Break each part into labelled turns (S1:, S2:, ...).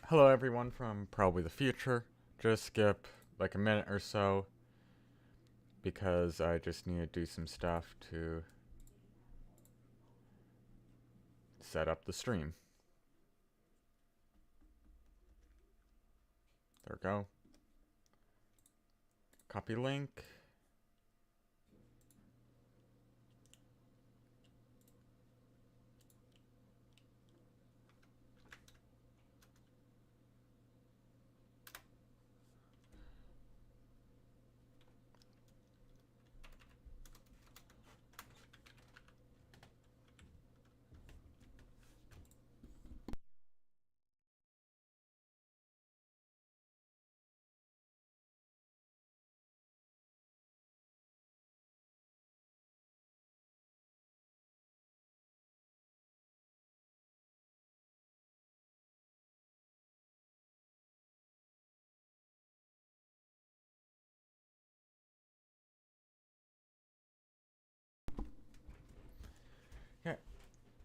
S1: Hello everyone from probably the future. Just skip like a minute or so because I just need to do some stuff to set up the stream. There we go. Copy link. Yeah.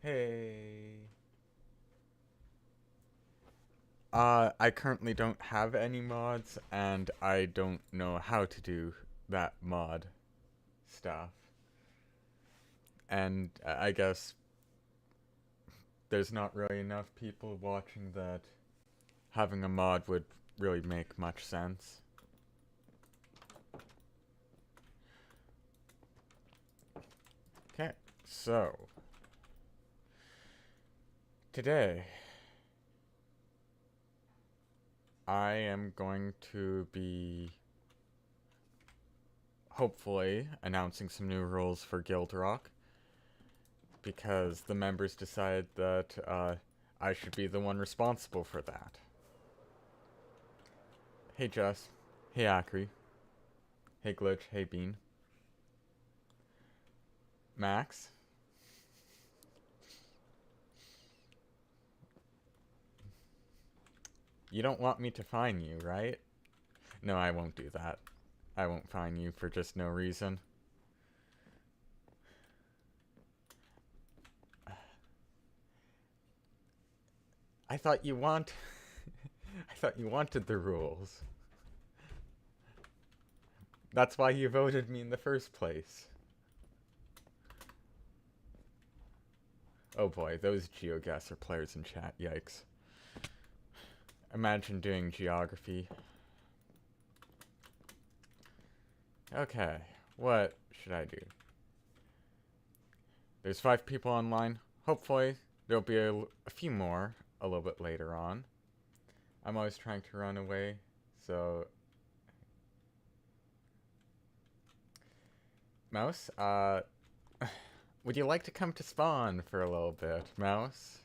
S1: Hey. I currently don't have any mods and I don't know how to do that mod stuff. And I guess there's not really enough people watching that having a mod would really make much sense. Okay, so today I am going to be hopefully announcing some new rules for GuildRock because the members decided that I should be the one responsible for that. Hey Jess, hey Acri, hey Glitch, hey Bean, Max. You don't want me to fine you, right? No, I won't do that. I won't fine you for just no reason. I thought you want I thought you wanted the rules. That's why you voted me in the first place. Oh boy, those GeoGuessr players in chat, yikes. Imagine doing geography. Okay, what should I do? There's 5 people online. Hopefully, there'll be a few more a little bit later on. I'm always trying to run away, so... Mouse, would you like to come to spawn for a little bit, Mouse?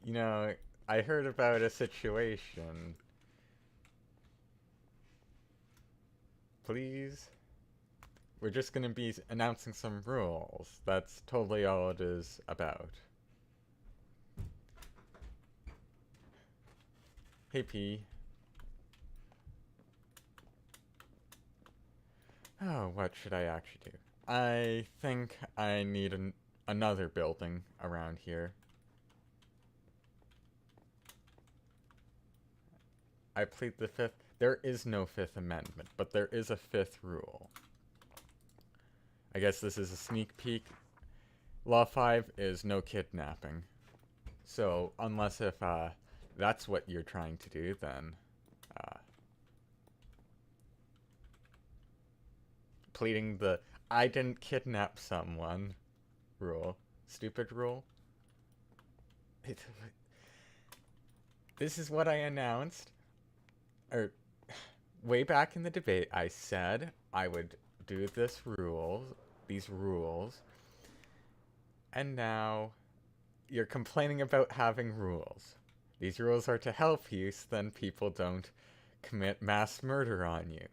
S1: You know, I heard about a situation. Please? We're just gonna be announcing some rules. That's totally all it is about. Hey P. Oh, what should I actually do? I think I need another building around here. I plead the fifth. There is no Fifth Amendment, but there is a fifth rule. I guess this is a sneak peek. Law 5 is no kidnapping. So, unless if that's what you're trying to do, then pleading the I didn't kidnap someone rule. Stupid rule. This is what I announced. Or, way back in the debate, I said I would do these rules, and now you're complaining about having rules. These rules are to help you so then people don't commit mass murder on you.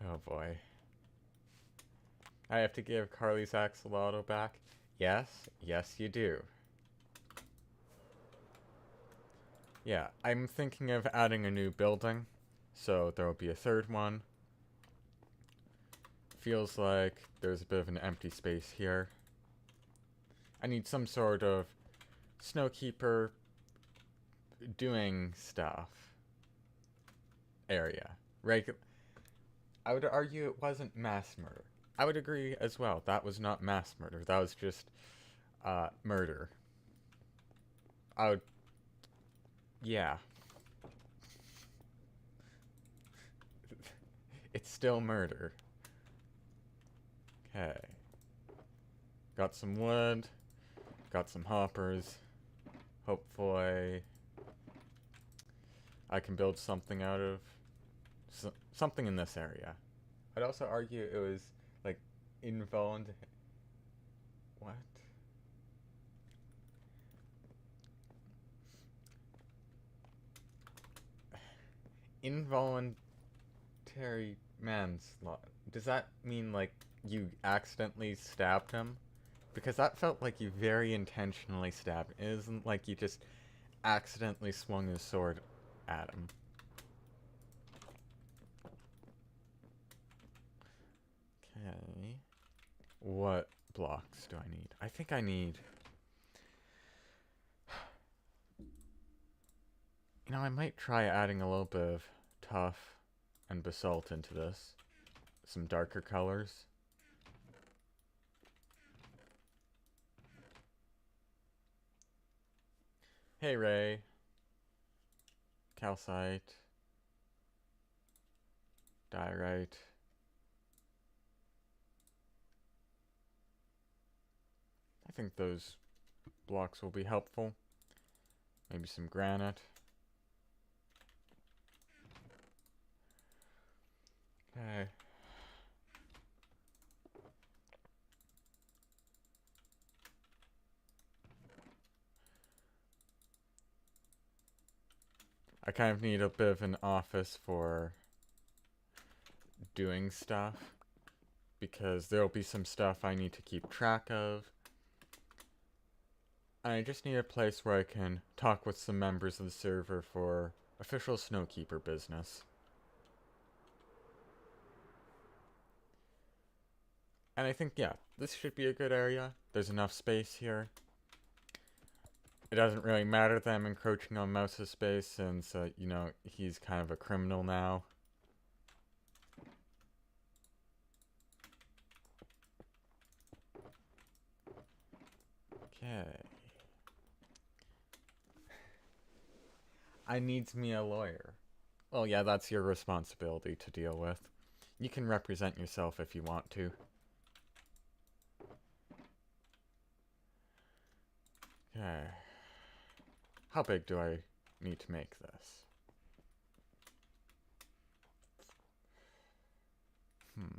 S1: Oh boy. I have to give Carly's axolotl back? Yes, yes you do. Yeah, I'm thinking of adding a new building, so there will be a third one. feels like there's a bit of an empty space here. I need some sort of snowkeeper doing stuff area. I would argue it wasn't mass murder. I would agree as well. That was not mass murder. That was just murder. Yeah. It's still murder. Okay. Got some wood. Got some hoppers. Hopefully I can build something out of something in this area. I'd also argue it was like involuntary. What? Involuntary manslaughter. Does that mean like you accidentally stabbed him? Because that felt like you very intentionally stabbed him. It isn't like you just accidentally swung his sword at him. Okay. What blocks do I need? I think I need... You know, I might try adding a little bit of tuff and basalt into this. Some darker colors. Hey, Ray. Calcite. Diorite. I think those blocks will be helpful. Maybe some granite. Okay. I kind of need a bit of an office for doing stuff, because there'll be some stuff I need to keep track of. I just need a place where I can talk with some members of the server for official snowkeeper business. And I think, yeah, this should be a good area. There's enough space here. It doesn't really matter that I'm encroaching on Mouse's space since, you know, he's kind of a criminal now. Okay. I needs me a lawyer. Well, yeah, that's your responsibility to deal with. You can represent yourself if you want to. Okay. How big do I need to make this? 1,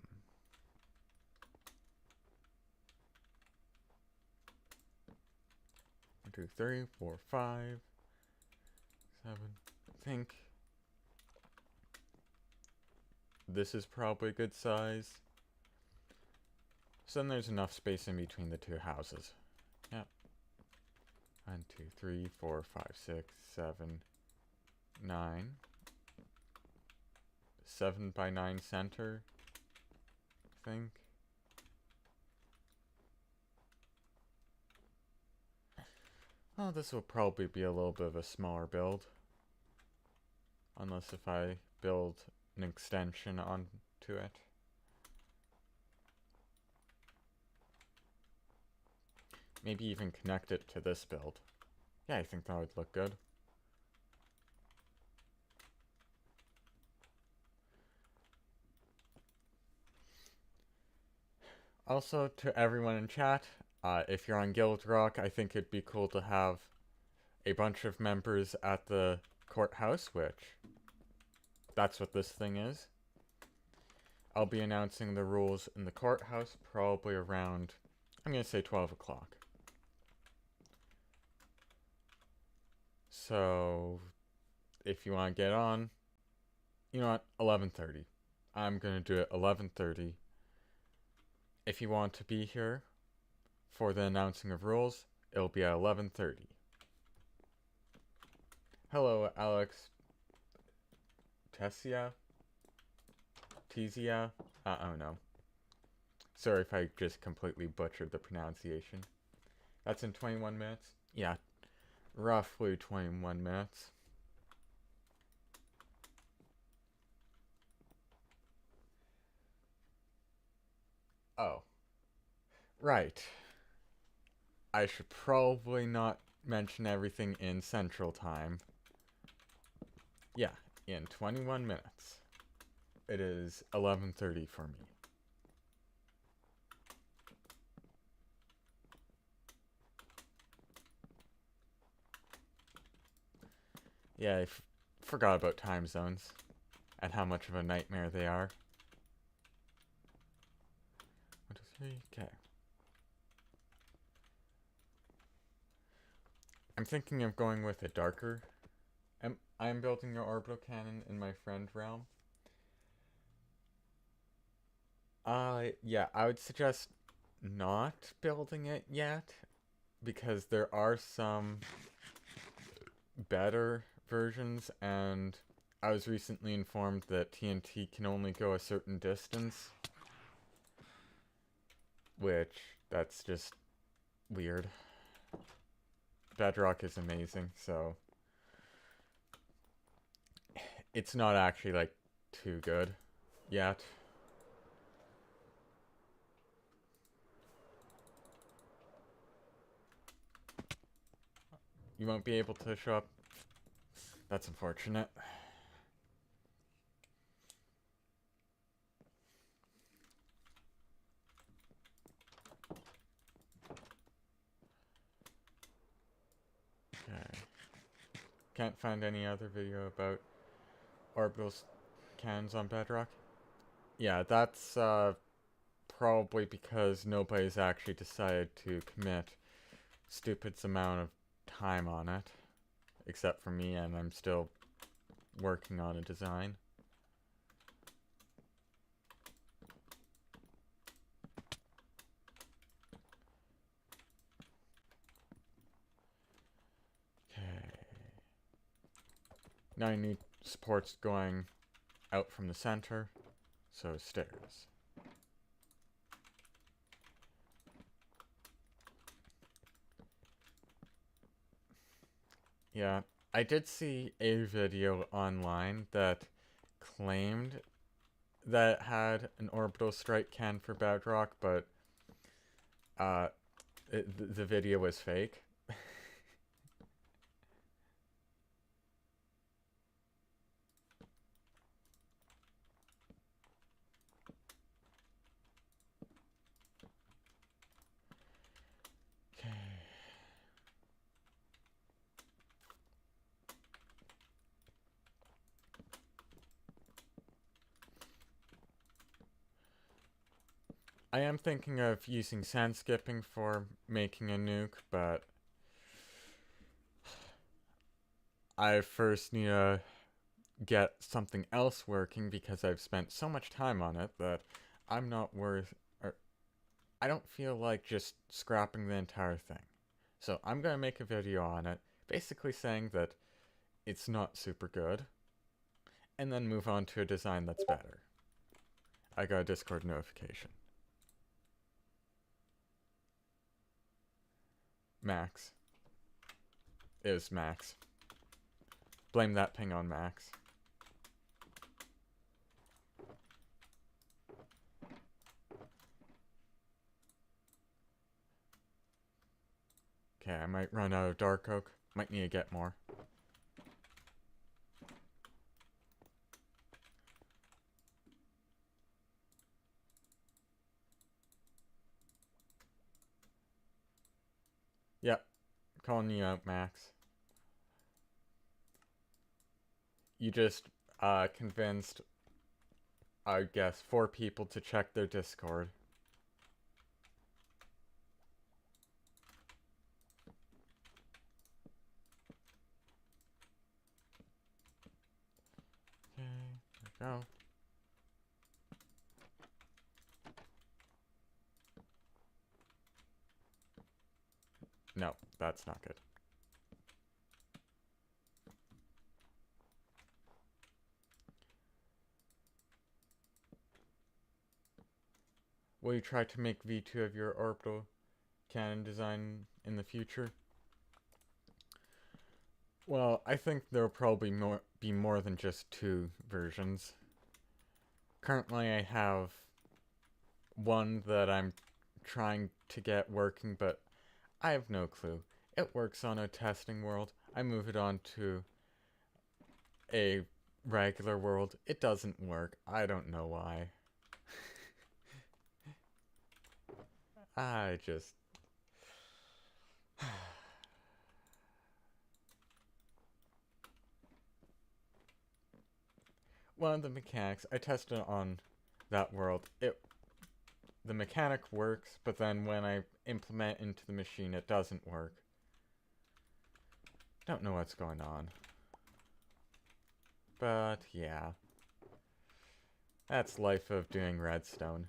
S1: 2, 3, 4, 5, 7. I think this is probably a good size. So then there's enough space in between the two houses. Yep. 1, 2, 3, 4, 5, 6, 7, 9. 7 by 9 center, I think. Oh, this will probably be a little bit of a smaller build. Unless if I build an extension onto it. Maybe even connect it to this build. Yeah, I think that would look good. Also, to everyone in chat, if you're on GuildRock, I think it'd be cool to have a bunch of members at the courthouse, which that's what this thing is. I'll be announcing the rules in the courthouse probably around, I'm going to say 12 o'clock. So, if you want to get on, you know what, 11:30. I'm going to do it 11:30. If you want to be here for the announcing of rules, it'll be at 11:30. Hello, Alex. Tessia? I don't know. Sorry if I just completely butchered the pronunciation. That's in 21 minutes? Yeah, roughly 21 minutes. Oh, right. I should probably not mention everything in Central Time. Yeah, in 21 minutes. It is 11:30 for me. Yeah, I forgot about time zones and how much of a nightmare they are. 1, 2, 3, okay. I'm thinking of going with a darker. I'm building an orbital cannon in my friend realm. Yeah, I would suggest not building it yet because there are some better versions, and I was recently informed that TNT can only go a certain distance, which that's just weird. Bedrock is amazing, so it's not actually like too good yet. You won't be able to show up. That's unfortunate. Okay. Can't find any other video about orbital cannons on Bedrock. Yeah, that's probably because nobody's actually decided to commit stupid amount of time on it, except for me, and I'm still working on a design. Okay. Now I need supports going out from the center, so stairs. Yeah, I did see a video online that claimed that it had an orbital strike can for Bedrock, but the video was fake. Okay. I am thinking of using sand skipping for making a nuke, but I first need to get something else working because I've spent so much time on it that I'm not worth, or I don't feel like just scrapping the entire thing. So I'm going to make a video on it, basically saying that it's not super good, and then move on to a design that's better. I got a Discord notification. Max. It was Max. Blame that ping on Max. Okay, I might run out of dark oak. Might need to get more. Yep, calling you out, Max. You just convinced, I guess, 4 people to check their Discord. Okay, there we go. No, that's not good. Will you try to make V2 of your orbital cannon design in the future? Well, I think there'll probably be more than just 2 versions. Currently I have one that I'm trying to get working, but I have no clue. It works on a testing world. I move it on to a regular world. It doesn't work. I don't know why. I just... One of the mechanics, I tested on that world. The mechanic works, but then when I implement into the machine, it doesn't work. Don't know what's going on. But yeah. That's life of doing redstone.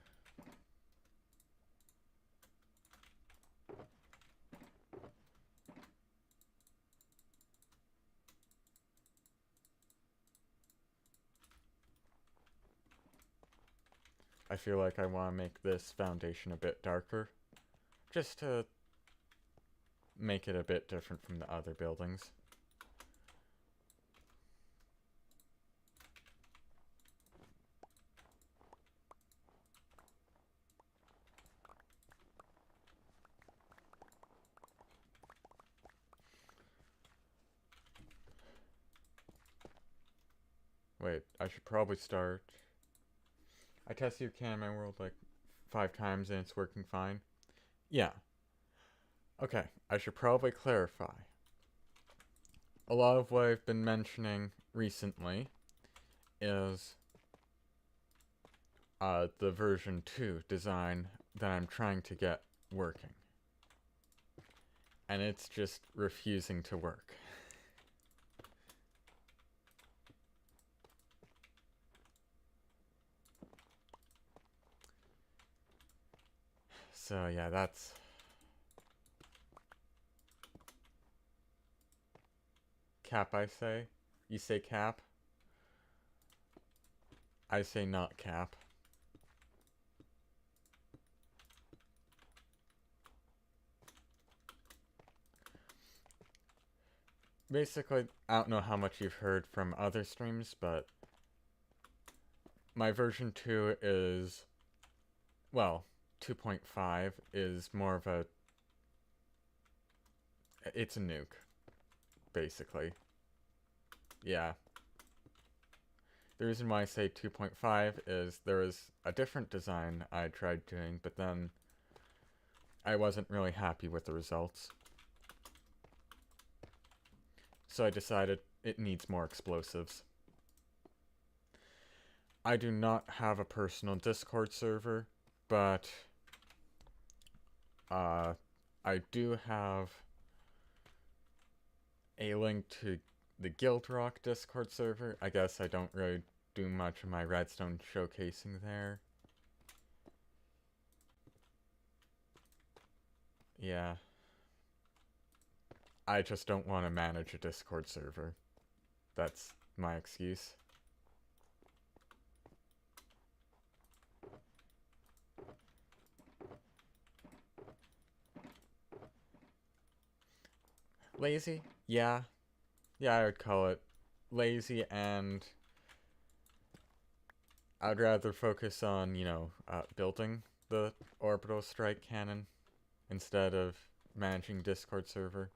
S1: I feel like I want to make this foundation a bit darker, just to make it a bit different from the other buildings. Wait, I should probably start. I tested your can in my world like 5 times and it's working fine. Yeah. Okay, I should probably clarify. A lot of what I've been mentioning recently is the version 2 design that I'm trying to get working. And it's just refusing to work. So yeah, that's... Cap, I say. You say cap. I say not cap. Basically, I don't know how much you've heard from other streams, but my version 2 is, well, 2.5 is more of a, it's a nuke, basically. Yeah. The reason why I say 2.5 is there was a different design I tried doing, but then I wasn't really happy with the results. So I decided it needs more explosives. I do not have a personal Discord server, but I do have a link to the GuildRock Discord server. I guess I don't really do much of my redstone showcasing there. Yeah. I just don't want to manage a Discord server. That's my excuse. Lazy? Yeah. Yeah, I would call it lazy, and I'd rather focus on, building the orbital strike cannon instead of managing Discord server.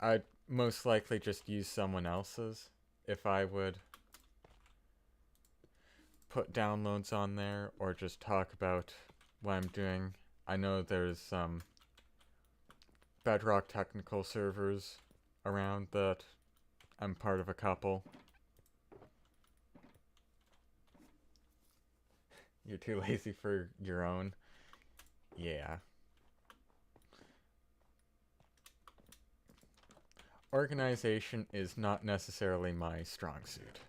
S1: I'd most likely just use someone else's if I would put downloads on there or just talk about what I'm doing. I know there's some Bedrock technical servers around that I'm part of a couple. You're too lazy for your own? Yeah. Organization is not necessarily my strong suit.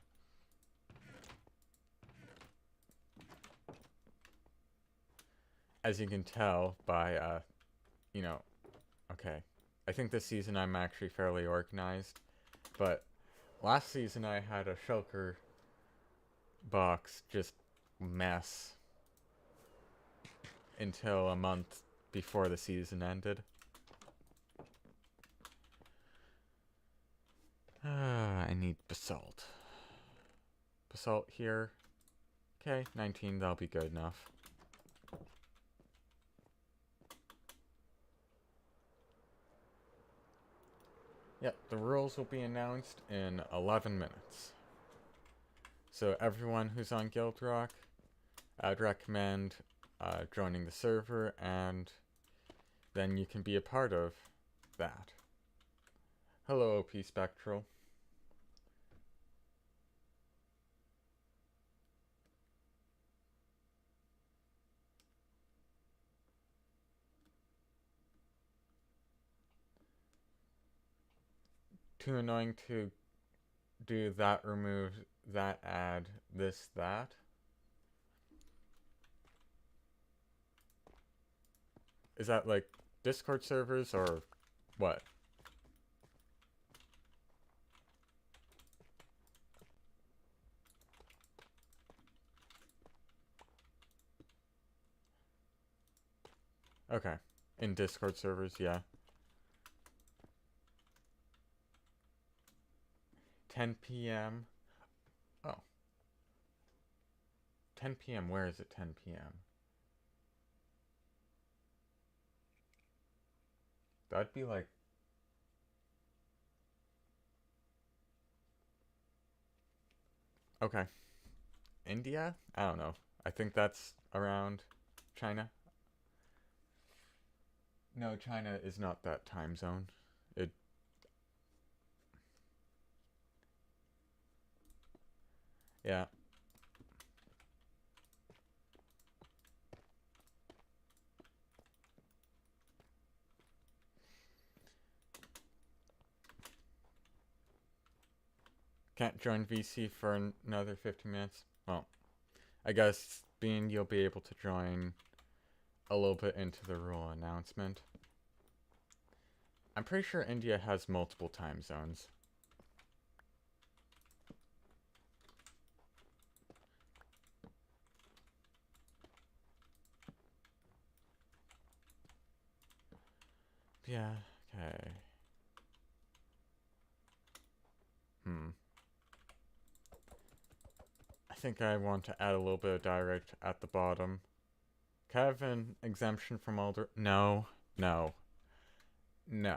S1: As you can tell by, okay. I think this season I'm actually fairly organized, but last season I had a shulker box just mess until a month before the season ended. I need basalt. Basalt here. Okay, 19, that'll be good enough. Yep, the rules will be announced in 11 minutes. So everyone who's on GuildRock, I'd recommend joining the server, and then you can be a part of that. Hello, OP Spectral. Too annoying to do that, remove that, add this, that. Is that like Discord servers or what? Okay. In Discord servers, yeah. 10 p.m. Oh. 10 p.m. Where is it 10 p.m.? That'd be like... Okay. India? I don't know. I think that's around China. No, China is not that time zone. It... Yeah. Can't join VC for another 50 minutes? Well, I guess being you'll be able to join a little bit into the rule announcement. I'm pretty sure India has multiple time zones. Yeah, okay. I think I want to add a little bit of direct at the bottom. Can I have an exemption from Alder? No, no, no.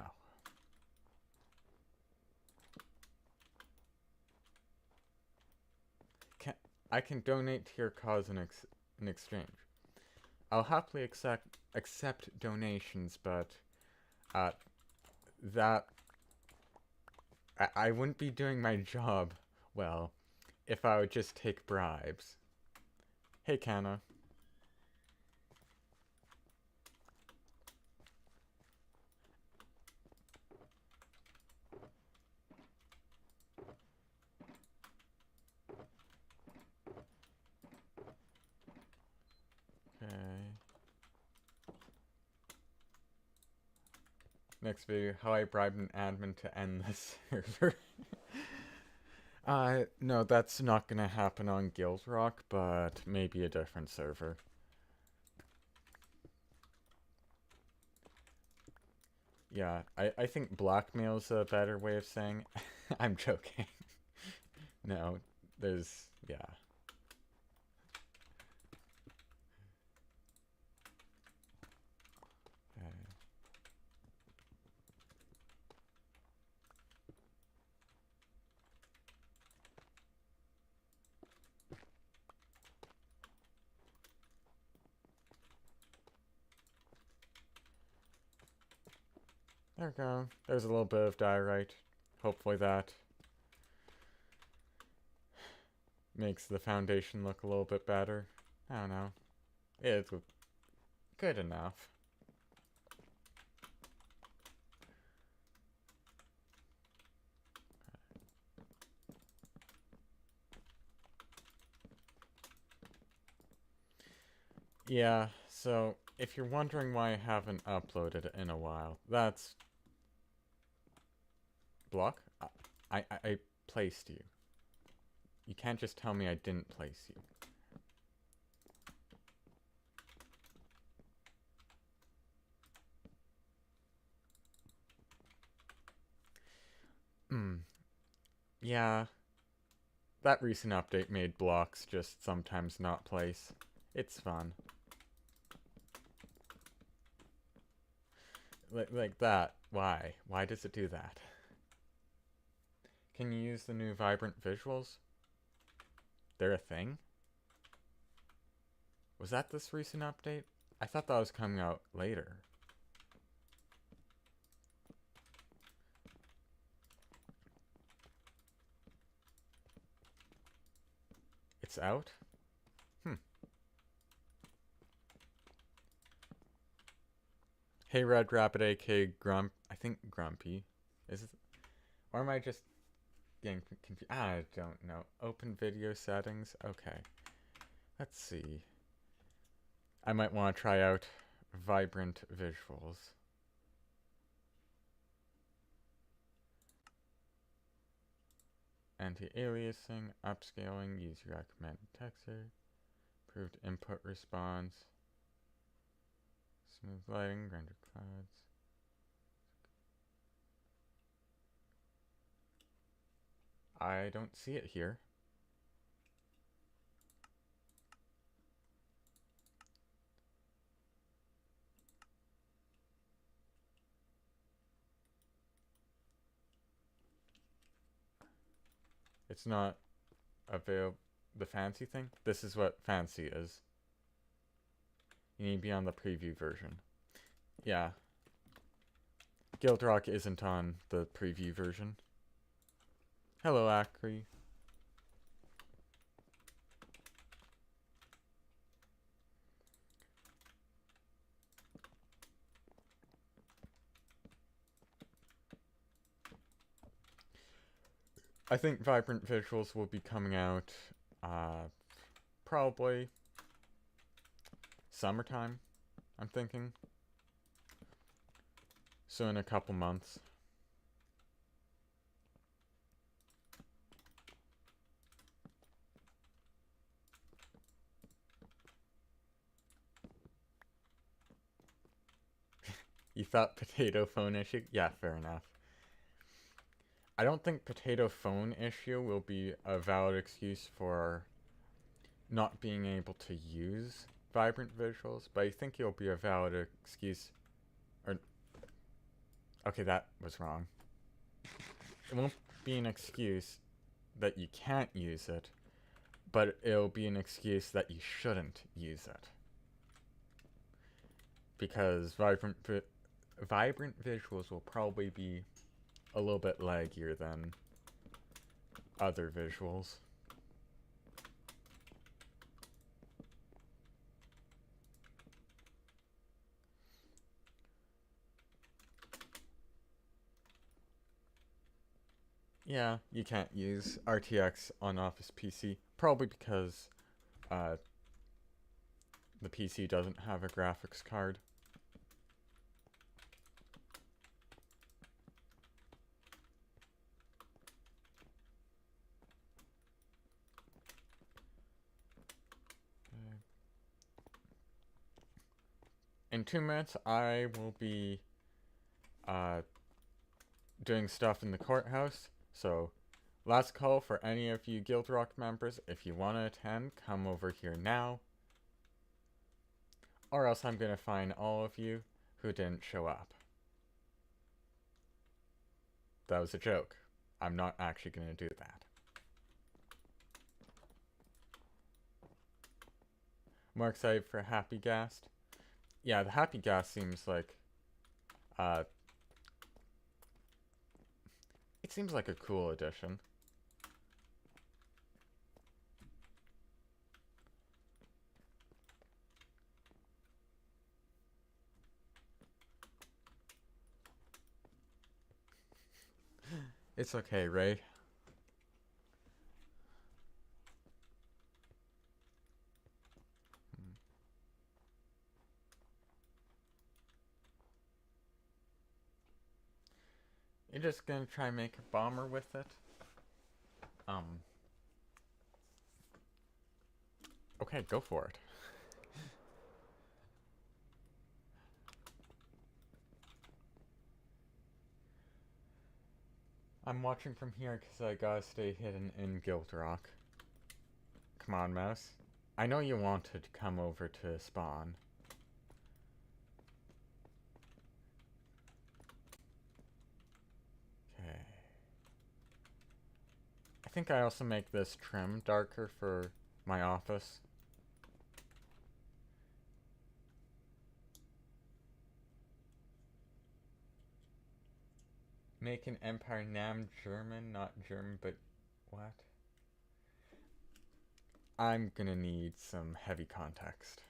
S1: I can donate to your cause in exchange. I'll happily accept donations, but that I wouldn't be doing my job well if I would just take bribes. Hey, Kana. Okay. Next video, how I bribed an admin to end this server. No, that's not gonna happen on GuildRock, but maybe a different server. Yeah, I think blackmail's a better way of saying I'm joking. No, there's, yeah. There we go. There's a little bit of diorite. Hopefully that makes the foundation look a little bit better. I don't know. It's good enough. Yeah, so if you're wondering why I haven't uploaded in a while, that's... Block? I placed you. You can't just tell me I didn't place you. Yeah. That recent update made blocks just sometimes not place. It's fun. Like that. Why? Why does it do that? Can you use the new vibrant visuals? They're a thing? Was that this recent update? I thought that was coming out later. It's out? Hey Red Rabbit AK I think Grumpy. Is it? Or am I just getting confused? I don't know. Open video settings? Okay. Let's see. I might want to try out vibrant visuals. Anti-aliasing, upscaling, use your recommended texture, improved input response, smooth lighting, render clouds. I don't see it here. It's not available. The fancy thing? This is what fancy is. You need to be on the preview version. Yeah. GuildRock isn't on the preview version. Hello, Acri. I think vibrant visuals will be coming out probably summertime, I'm thinking. So in a couple months. You thought potato phone issue? Yeah, fair enough. I don't think potato phone issue will be a valid excuse for not being able to use vibrant visuals, but I think it'll be a valid excuse. Or, okay, that was wrong. It won't be an excuse that you can't use it, but it'll be an excuse that you shouldn't use it. Because vibrant visuals will probably be a little bit laggier than other visuals. Yeah, you can't use RTX on Office PC, probably because the PC doesn't have a graphics card. In 2 minutes, I will be doing stuff in the courthouse, so last call for any of you GuildRock members. If you want to attend, come over here now. Or else I'm going to fine all of you who didn't show up. That was a joke. I'm not actually going to do that. More excited for Happy Ghast? Yeah, the Happy Ghast seems like it seems like a cool addition. It's okay, Ray. You're just gonna try and make a bomber with it? Okay, go for it. I'm watching from here because I gotta stay hidden in GuildRock. Come on, mouse. I know you wanted to come over to spawn. Okay. I think I also make this trim darker for my office. Make an empire Nam German, not German, but what? I'm gonna need some heavy context.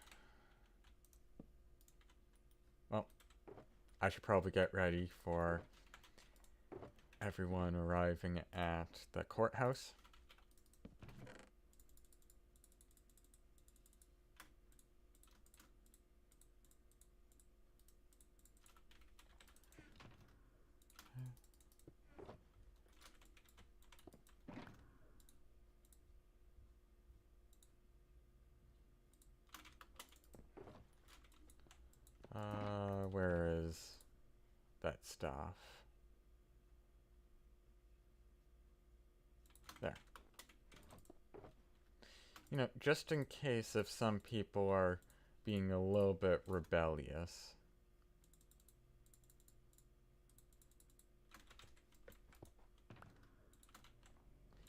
S1: Well, I should probably get ready for everyone arriving at the courthouse. Where is that stuff? There. You know, just in case if some people are being a little bit rebellious.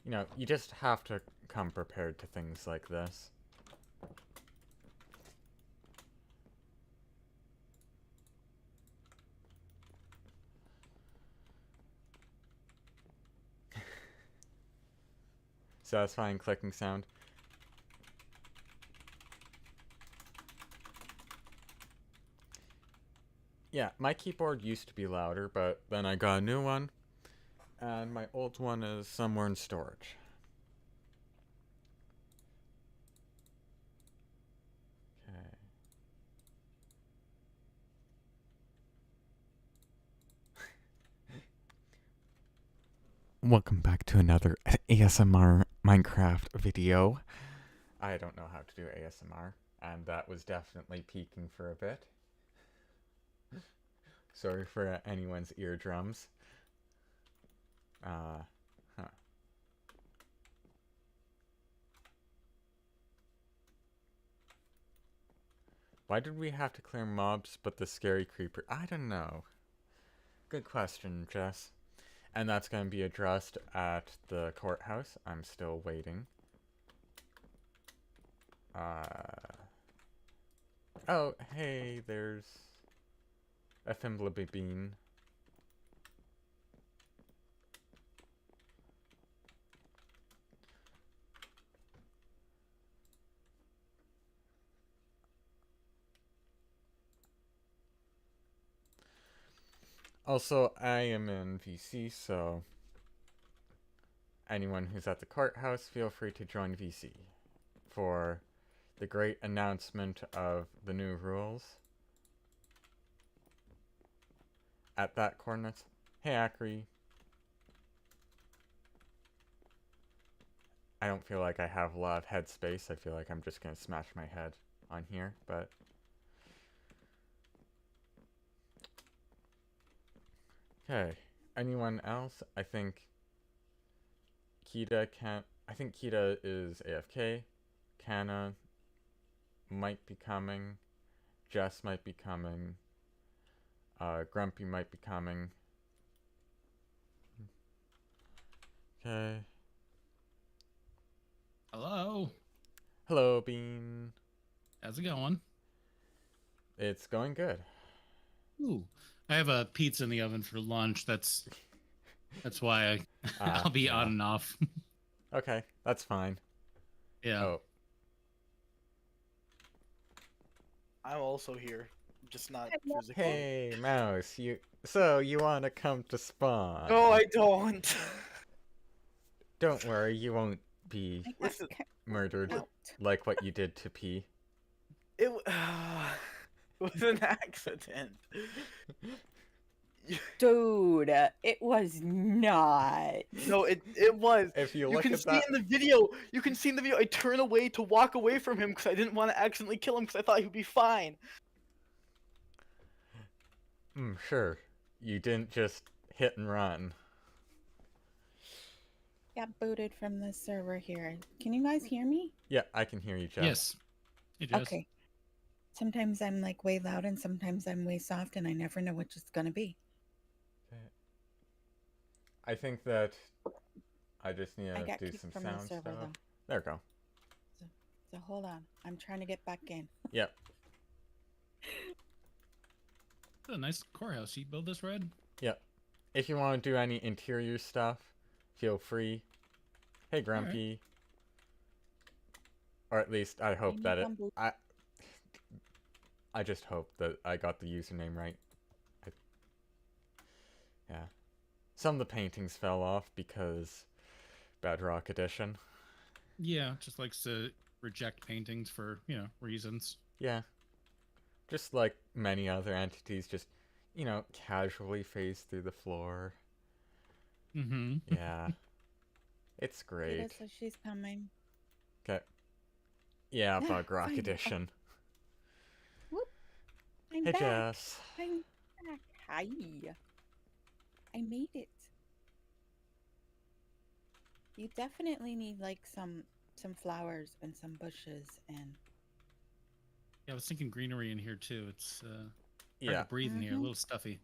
S1: You know, you just have to come prepared to things like this. Satisfying clicking sound. Yeah, my keyboard used to be louder, but then I got a new one, and my old one is somewhere in storage. Okay. Welcome back to another ASMR Minecraft video. I don't know how to do ASMR, and that was definitely peaking for a bit. Sorry for anyone's eardrums. Why did we have to clear mobs but the scary creeper? I don't know. Good question, Jess. And that's going to be addressed at the courthouse. I'm still waiting. Oh, hey, there's a Thimbleby Bean. Also, I am in VC, so anyone who's at the courthouse, feel free to join VC for the great announcement of the new rules. At that coordinates. Hey, Acri. I don't feel like I have a lot of headspace. I feel like I'm just going to smash my head on here, but... Okay. Anyone else? I think Kita can't... I think Kita is AFK. Kana might be coming. Jess might be coming. Grumpy might be coming. Okay.
S2: Hello.
S1: Hello, Bean.
S2: How's it going?
S1: It's going good.
S2: Ooh, I have a pizza in the oven for lunch. That's why I'll be on and off.
S1: Okay, that's fine.
S2: Yeah.
S1: Oh.
S3: I'm also here, just not physically.
S1: Hey, Mouse, you want to come to spawn?
S3: No, I don't.
S1: Don't worry, you won't be murdered like what you did to P.
S3: It was an accident.
S4: Dude, it was not.
S3: No, it was.
S1: If you
S3: You
S1: look
S3: can
S1: at
S3: see
S1: that,
S3: in the video. You can see in the video. I turn away to walk away from him because I didn't want to accidentally kill him because I thought he'd be fine.
S1: sure, you didn't just hit and run.
S4: Got booted from the server here. Can you guys hear me?
S1: Yeah, I can hear you, Jeff.
S2: Yes. Hey, Jess.
S4: Okay. Sometimes I'm like way loud and sometimes I'm way soft and I never know which it's gonna be.
S1: Okay. I think that I just need
S4: I
S1: to
S4: got
S1: do
S4: kicked
S1: some
S4: from the
S1: sound
S4: server
S1: stuff.
S4: though.
S1: There we go.
S4: So hold on. I'm trying to get back in.
S1: Yep.
S2: It's a nice core house. You build this, Red?
S1: Yep. If you want to do any interior stuff, feel free. Hey, Grumpy. Or at least I hope that it. I just hope that I got the username right. Yeah. Some of the paintings fell off because Bedrock Edition.
S2: Yeah, just likes to reject paintings for, reasons.
S1: Yeah. Just like many other entities, just, casually phase through the floor.
S2: Mm-hmm.
S1: Yeah. It's great.
S4: Rita says she's coming.
S1: Okay. Yeah,
S4: Ah,
S1: Bug Rock
S4: fine.
S1: Edition.
S4: Whoop. I'm
S1: Hey,
S4: back.
S1: Jess.
S4: I'm back. Hi. I made it. You definitely need like some flowers and some bushes and
S2: Yeah, I was thinking greenery in here too. It's hard
S1: Yeah.
S2: to breathe in here, a little stuffy.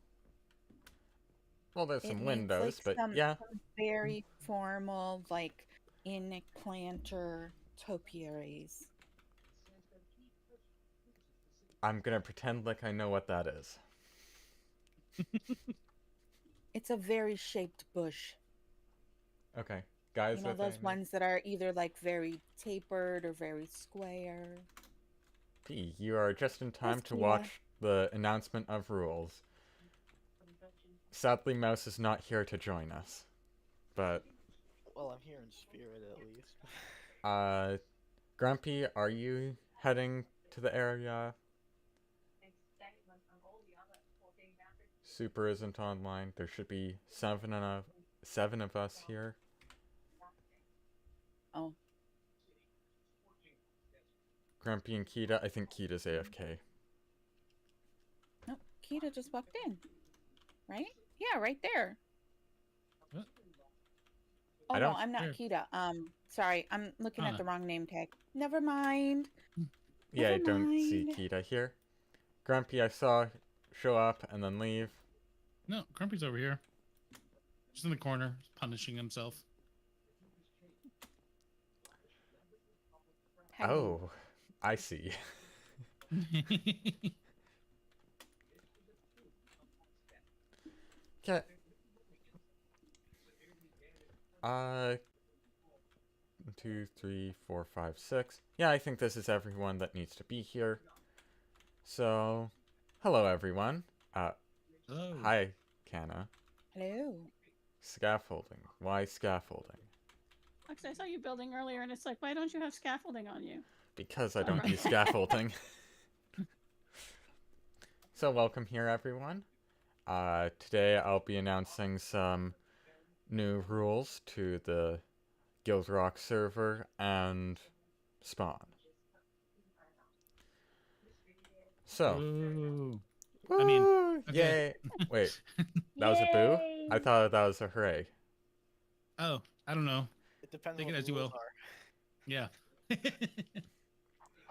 S1: Well, there's
S4: it
S1: some
S4: needs,
S1: windows,
S4: like,
S1: but yeah.
S4: some very formal like in planter topiaries.
S1: I'm gonna pretend like I know what that is.
S4: It's a very shaped bush.
S1: Okay. Guys,
S4: You know
S1: with
S4: those
S1: anything?
S4: ones that are either like very tapered or very square.
S1: P, you are just in time
S4: Yes,
S1: to
S4: Kira.
S1: watch the announcement of rules. Sadly, Mouse is not here to join us. But,
S3: Well, I'm here in spirit at least.
S1: Grumpy, are you heading to the area? Super isn't online. There should be seven of us here.
S4: Oh,
S1: Grumpy and Kita. I think Kita's AFK.
S4: no, Kita just walked in. Right? Yeah, right there.
S2: What?
S4: Oh
S1: I
S4: no,
S1: don't-
S4: I'm not
S2: Here.
S4: Kita. Sorry, I'm looking
S2: Ah.
S4: at the wrong name tag. Never mind.
S1: Yeah, I
S4: Never
S1: don't see
S4: mind.
S1: Kita here. Grumpy, I saw show up and then leave.
S2: No, Grumpy's over here. Just in the corner, punishing himself.
S4: Hi.
S1: Oh, I see. Okay. 1, 2, 3, 4, 5, 6. Yeah, I think this is everyone that needs to be here. So, hello everyone.
S2: Oh.
S1: Hi, Kana.
S4: Hello.
S1: Scaffolding. Why scaffolding?
S5: Because I saw you building earlier, and it's like, why don't you have scaffolding on you?
S1: Because I don't use scaffolding. So welcome here, everyone. Today I'll be announcing some new rules to the GuildRock server and spawn. So,
S2: Ooh.
S1: woo,
S2: I mean, okay.
S1: yay! Wait, that was a boo? I
S5: Yay!
S1: thought that was a hooray.
S2: Oh, I don't know.
S3: It depends
S2: Take
S3: on
S2: it
S3: what
S2: as
S3: the
S2: you
S3: rules
S2: will.
S3: are.
S2: Yeah.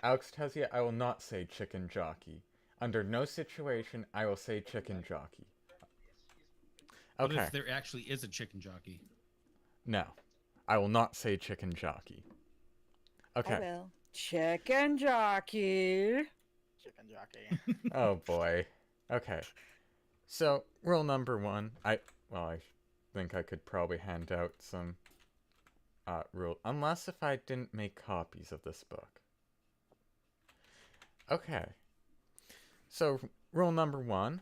S1: Alex tells you I will not say chicken jockey. Under no situation I will say chicken jockey.
S2: What
S1: Okay.
S2: if there actually is a chicken jockey?
S1: No, I will not say chicken jockey.
S4: I
S1: Okay.
S4: will. Chicken jockey.
S3: Chicken jockey.
S1: Oh boy. Okay. So, rule number 1. I think I could probably hand out some rule, unless if I didn't make copies of this book. Okay. So, rule number 1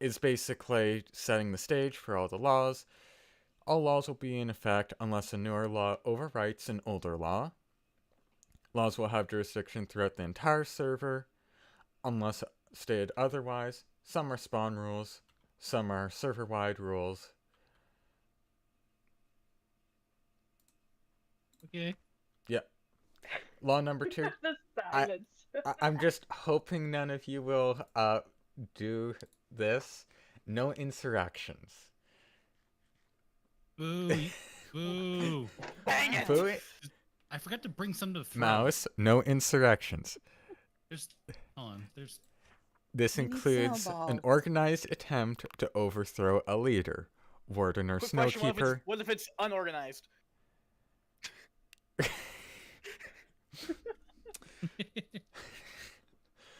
S1: is basically setting the stage for all the laws. All laws will be in effect unless a newer law overwrites an older law. Laws will have jurisdiction throughout the entire server, unless stated otherwise. Some are spawn rules, some are server-wide rules.
S2: Okay.
S1: Yep. Law number 2.
S6: The silence.
S1: I'm just hoping none of you will do this. No insurrections.
S2: Boo. Boo.
S3: Dang it!
S1: Boo it.
S2: I forgot to bring some to throw.
S1: Mouse, no insurrections.
S2: There's, hold on. There's.
S1: This
S4: We need
S1: includes
S4: snowballs.
S1: an organized attempt to overthrow a leader, warden or
S3: Quick question,
S1: snowkeeper.
S3: what if it's unorganized?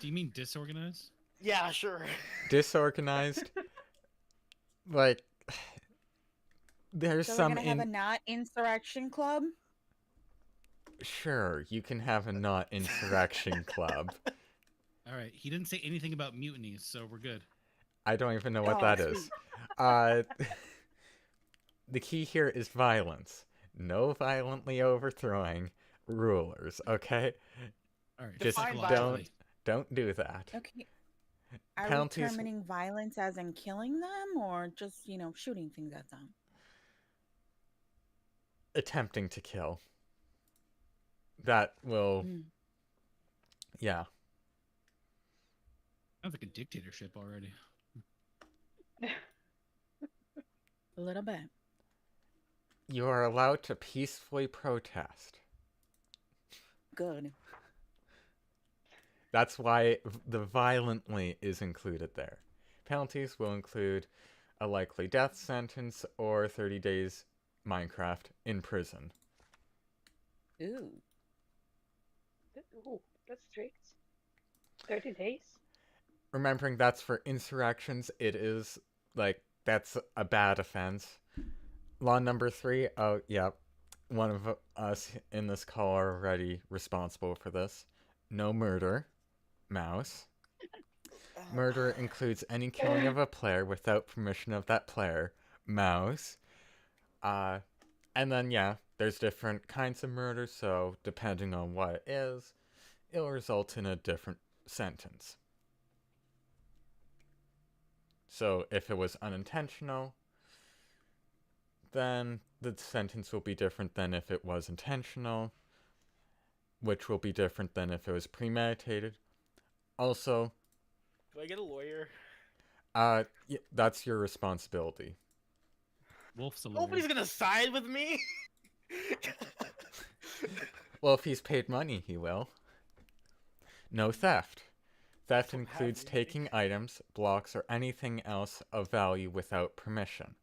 S2: Do you mean disorganized?
S3: Yeah, sure.
S1: Disorganized. Like, there's
S4: So we're
S1: some
S4: gonna have a not insurrection club.
S1: Sure, you can have a not insurrection club.
S2: All right. He didn't say anything about mutinies, so we're good.
S1: I don't even know what
S4: Oh,
S1: that
S4: sweet.
S1: is. The key here is violence. No violently overthrowing rulers, okay?
S2: All right.
S1: Just
S3: Define
S2: psychologically.
S1: don't do that.
S4: Okay. Are
S1: Penalties-
S4: we determining violence as in killing them, or just shooting things at them?
S1: Attempting to kill. That will,
S4: Mm.
S1: yeah.
S2: Sounds like a dictatorship already.
S4: A little bit.
S1: You are allowed to peacefully protest.
S4: Good.
S1: That's why the violently is included there. Penalties will include a likely death sentence or 30 days Minecraft in prison.
S4: Ooh.
S6: Ooh, that's strict. 30 days?
S1: Remembering that's for insurrections, it is, like, that's a bad offense. Law number 3, oh, yeah, one of us in this call are already responsible for this. No murder. Mouse. Murder includes any killing of a player without permission of that player. Mouse. And then, yeah, there's different kinds of murder, so depending on what it is, it'll result in a different sentence. So if it was unintentional, then the sentence will be different than if it was intentional, which will be different than if it was premeditated. Also,
S3: Do I get a lawyer?
S1: that's your responsibility.
S2: Wolf's a lawyer.
S3: Nobody's gonna side with me.
S1: Well, if he's paid money, he will. No theft. Theft
S3: Don't have
S1: includes
S3: anything.
S1: taking items, blocks, or anything else of value without permission.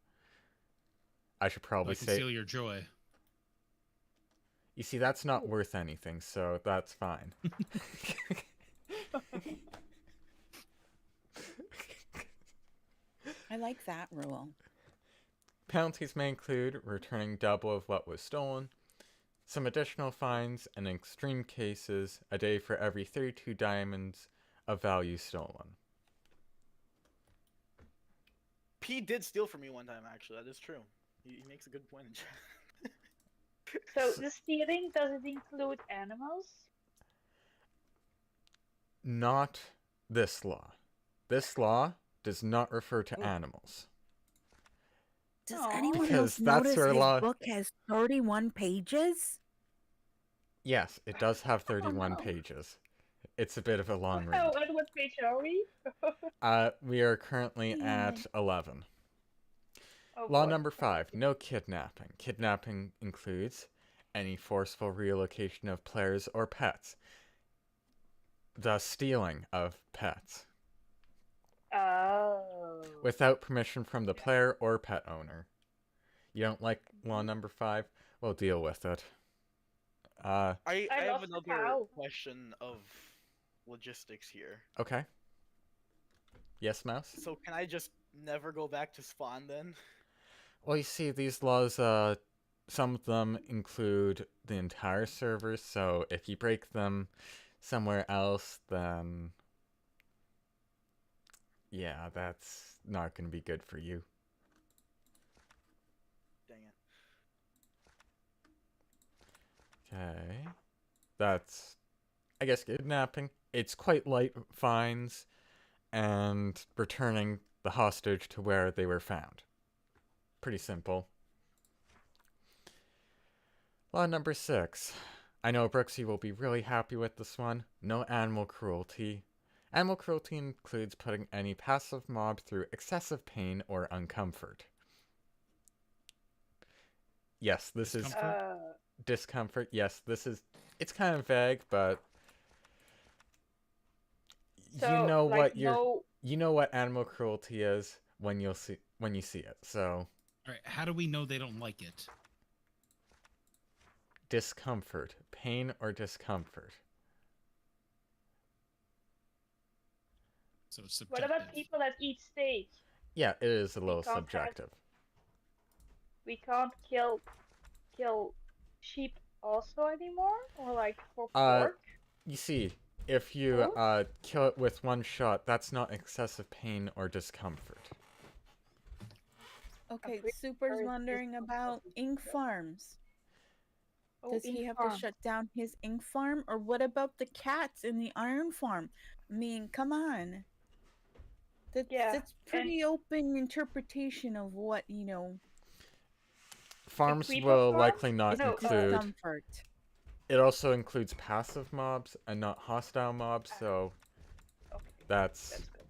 S1: I should probably
S2: I
S1: say...
S2: conceal your joy.
S1: You see, that's not worth anything, so that's fine.
S4: I like that rule.
S1: Penalties may include returning double of what was stolen, some additional fines, and in extreme cases, a day for every 32 diamonds of value stolen.
S3: P did steal from me one time, actually. That is true. He makes a good point in chat.
S6: So the stealing, does it include animals?
S1: Not this law. This law does not refer to animals.
S4: Does
S6: Aw.
S4: anyone
S1: Because
S4: else
S1: that's
S4: notice
S1: where
S4: his
S1: law-
S4: book has 31 pages?
S1: Yes, it does have 31
S6: no.
S1: pages. It's a bit of a long
S6: Oh,
S1: read.
S6: and what page are we?
S1: We are currently at 11.
S6: Oh,
S1: Law
S6: boy.
S1: number 5, no kidnapping. Kidnapping includes any forceful relocation of players or pets. The stealing of pets.
S6: Oh.
S1: Without permission from the player or pet owner. You don't like law number 5? We'll deal with it.
S3: I have
S6: lost the
S3: another
S6: cow.
S3: question of logistics here.
S1: Okay. Yes, Mouse?
S3: So can I just never go back to spawn then?
S1: Well, you see, these laws, some of them include the entire server, so if you break them somewhere else, then... yeah, that's not going to be good for you.
S3: Dang it.
S1: Okay. That's, I guess, kidnapping. It's quite light fines, and returning the hostage to where they were found. Pretty simple. Law number 6. I know Brooksy will be really happy with this one. No animal cruelty. Animal cruelty includes putting any passive mob through excessive pain or uncomfort. Yes, this is discomfort. Yes, this is... It's kind of vague, but...
S6: So,
S1: you know
S6: like,
S1: what you're...
S6: no.
S1: You know what animal cruelty is when you see it. So,
S2: All right, how do we know they don't like it?
S1: discomfort, pain or discomfort.
S2: So it's
S6: What
S2: subjective.
S6: about people that eat steak?
S1: Yeah, it is a little
S6: can't have-
S1: subjective.
S6: We can't kill sheep also anymore, or like for
S1: Uh,
S6: pork.
S1: You see, if you kill it with one shot, that's not excessive pain or discomfort.
S4: Okay,
S6: pretty
S4: Super's
S6: sure it's
S4: wondering about ink farms.
S6: Oh,
S4: Does he
S6: ink
S4: have
S6: farm.
S4: to shut down his ink farm? Or what about the cats in the iron farm? I mean, come on.
S6: Yeah,
S4: That's pretty open interpretation of what, you know,
S1: Farms
S6: creeper
S1: will
S6: farm?
S1: likely not
S6: No,
S1: include...
S4: discomfort.
S1: It also includes passive mobs and not hostile mobs, so
S6: Okay,
S1: that's...
S6: that's good.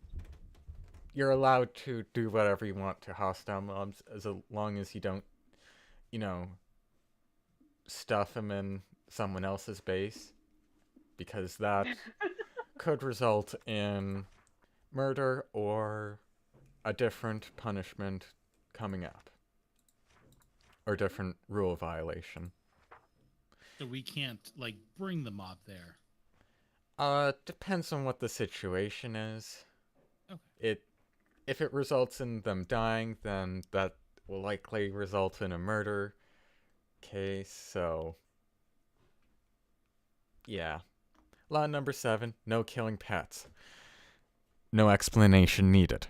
S1: You're allowed to do whatever you want to hostile mobs as long as you don't, you know, stuff them in someone else's base, because that could result in murder or a different punishment coming up, or different rule violation.
S2: So we can't, like, bring the mob there.
S1: Depends on what the situation is.
S2: Okay.
S1: If it results in them dying, then that will likely result in a murder case, so... Yeah. Law number 7, no killing pets. No explanation needed.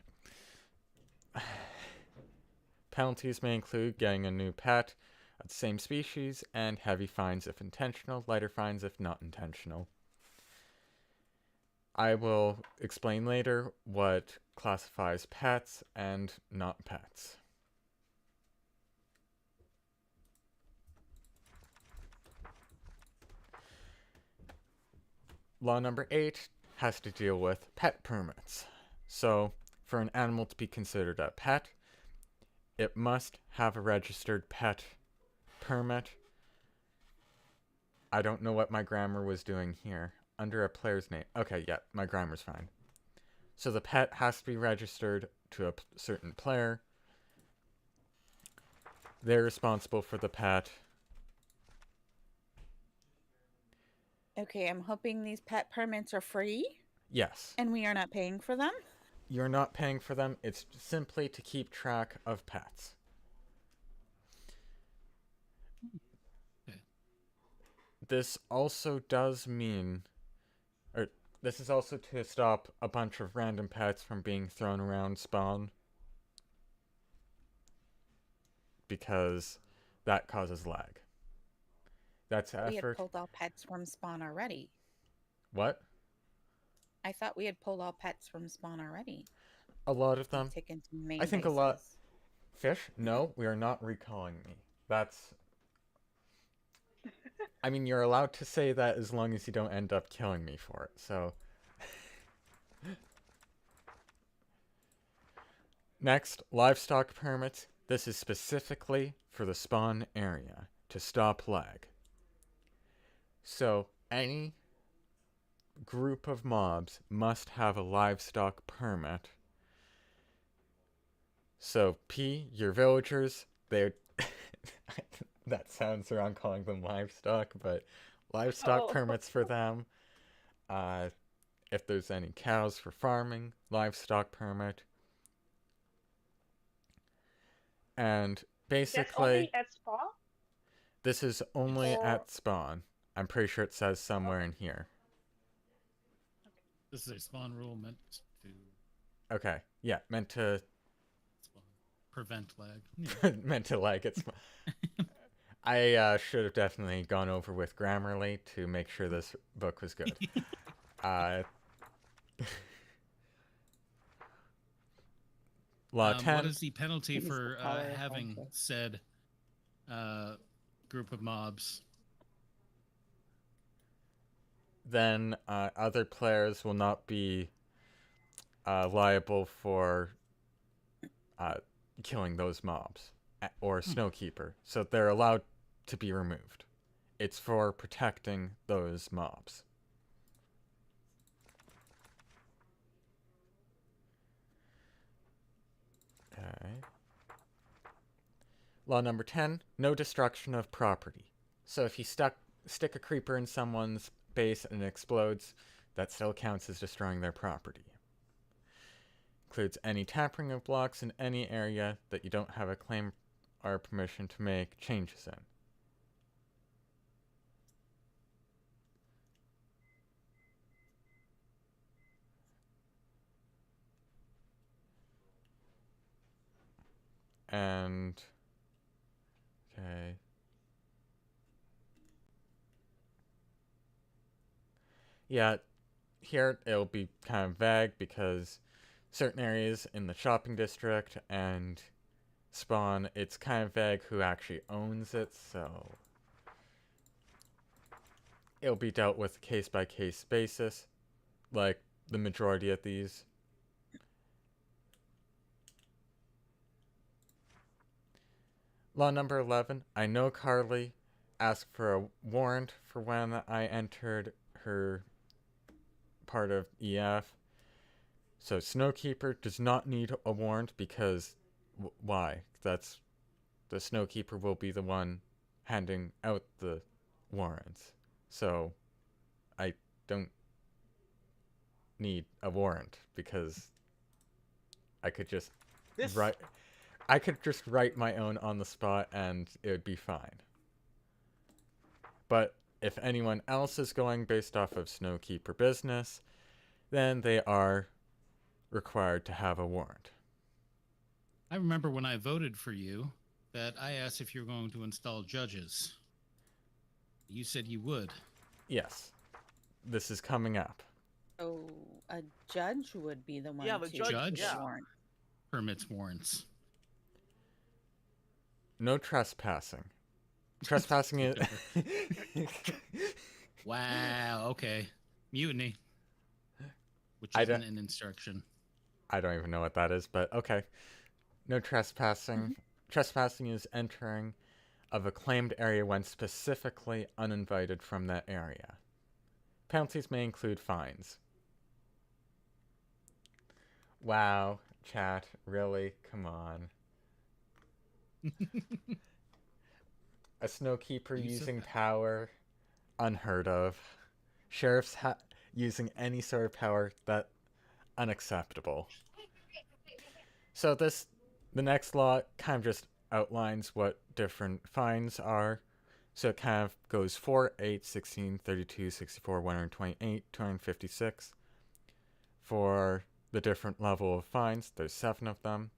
S1: Penalties may include getting a new pet of the same species, and heavy fines if intentional, lighter fines if not intentional. I will explain later what classifies pets and not pets. Law number 8 has to deal with pet permits. So, for an animal to be considered a pet, it must have a registered pet permit. I don't know what my grammar was doing here. Under a player's name. Okay, yeah, my grammar's fine. So the pet has to be registered to a certain player. They're responsible for the pet.
S4: Okay, I'm hoping these pet permits are free
S1: Yes.
S4: and we are not paying for them.
S1: You're not paying for them. It's simply to keep track of pets.
S2: Okay.
S1: This also does mean... This is also to stop a bunch of random pets from being thrown around spawn. Because that causes lag. That's
S4: We had
S1: effort.
S4: pulled all pets from spawn already.
S1: What?
S4: I thought we had pulled all pets from spawn already.
S1: A lot of them.
S4: Taken to main
S1: I think a lot...
S4: bases.
S1: Fish? No, we are not recalling me. That's... I mean, you're allowed to say that as long as you don't end up killing me for it, so... Next, livestock permits. This is specifically for the spawn area, to stop lag. So, any group of mobs must have a livestock permit. So, your villagers, they're... That sounds wrong calling them livestock, but livestock permits for them. If there's any cows for farming, livestock permit. And basically...
S6: That's only at spawn?
S1: This is only
S6: Or-
S1: at spawn. I'm pretty sure it says somewhere in here.
S2: This is a spawn rule meant to
S1: Okay, yeah, meant to...
S2: spawn. Prevent lag.
S1: meant to lag it. I should have definitely gone over with Grammarly to make sure this book was good. Law 10.
S2: What is the penalty
S4: Use the
S2: for
S4: power of
S2: having
S4: friendship.
S2: said group of mobs?
S1: Then other players will not be liable for killing those mobs or Snowkeeper. So they're allowed to be removed. It's for protecting those mobs. Okay. Law number 10, no destruction of property. So if you stick a creeper in someone's base and it explodes, that still counts as destroying their property. Includes any tampering of blocks in any area that you don't have a claim or permission to make changes in. And okay. Yeah, here it'll be kind of vague because certain areas in the shopping district and spawn, it's kind of vague who actually owns it, so it'll be dealt with case-by-case basis, like the majority of these. Law number 11, I know Carly asked for a warrant for when I entered her part of EF. So Snowkeeper does not need a warrant because why? That's the Snowkeeper will be the one handing out the warrants. So I don't need a warrant because I could just write my own on the spot and it would be fine. But if anyone else is going based off of Snowkeeper business, then they are required to have a warrant.
S2: I remember when I voted for you that I asked if you were going to install judges. You said you would.
S1: Yes. This is coming up.
S4: So a judge would be the one
S3: Yeah, the
S4: to
S3: judge,
S4: issue
S3: yeah.
S4: the warrant.
S2: Permits warrants.
S1: No trespassing. Trespassing is...
S2: Wow, okay. Mutiny. Which
S1: I
S2: isn't
S1: don't-
S2: an instruction.
S1: I don't even know what that is, but okay. No trespassing. Trespassing is entering of a claimed area when specifically uninvited from that area. Penalties may include fines. Wow, chat, really? Come on. A Snowkeeper
S2: You said
S1: using
S2: that.
S1: power, unheard of. Sheriffs using any sort of power, that unacceptable. So the next law kind of just outlines what different fines are. So it kind of goes 4, 8, 16, 32, 64, 128, 256. For the different level of fines, there's 7 of them.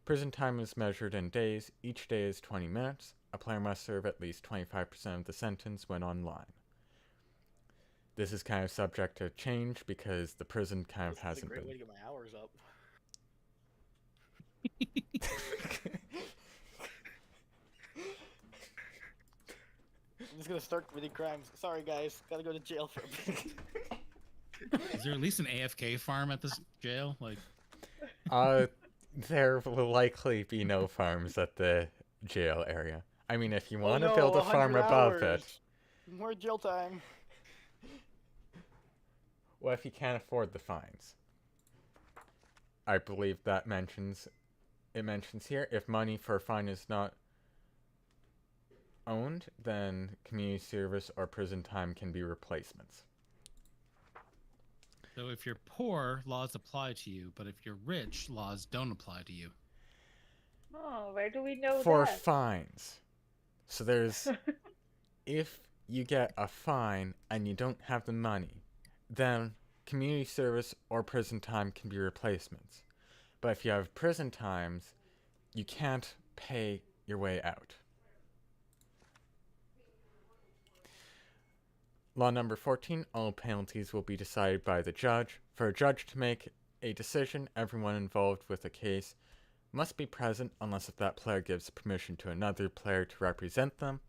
S1: Prison time is measured in days. Each day is 20 minutes. A player must serve at least 25% of the sentence when online. This is kind of subject to change because the prison kind of
S3: This is a
S1: hasn't
S3: great
S1: been.
S3: way to get my hours up. I'm just gonna start committing crimes. Sorry, guys. Gotta go to jail for a bit.
S2: Is there at least an AFK farm at this jail? Like,
S1: There will likely be no farms at the jail area. I mean, if you want to
S3: Oh no,
S1: build a farm
S3: 100
S1: above it,
S3: hours. More jail time.
S1: what if you can't afford the fines? I believe that mentions here, if money for a fine is not owned, then community service or prison time can be replacements.
S2: so if you're poor, laws apply to you, but if you're rich, laws don't apply to you.
S6: Oh, where do we know
S1: For
S6: that?
S1: fines. So there's, if you get a fine and you don't have the money, then community service or prison time can be replacements. But if you have prison times, you can't pay your way out. Law number 14, all penalties will be decided by the judge. For a judge to make a decision, everyone involved with a case must be present unless if that player gives permission to another player to represent them,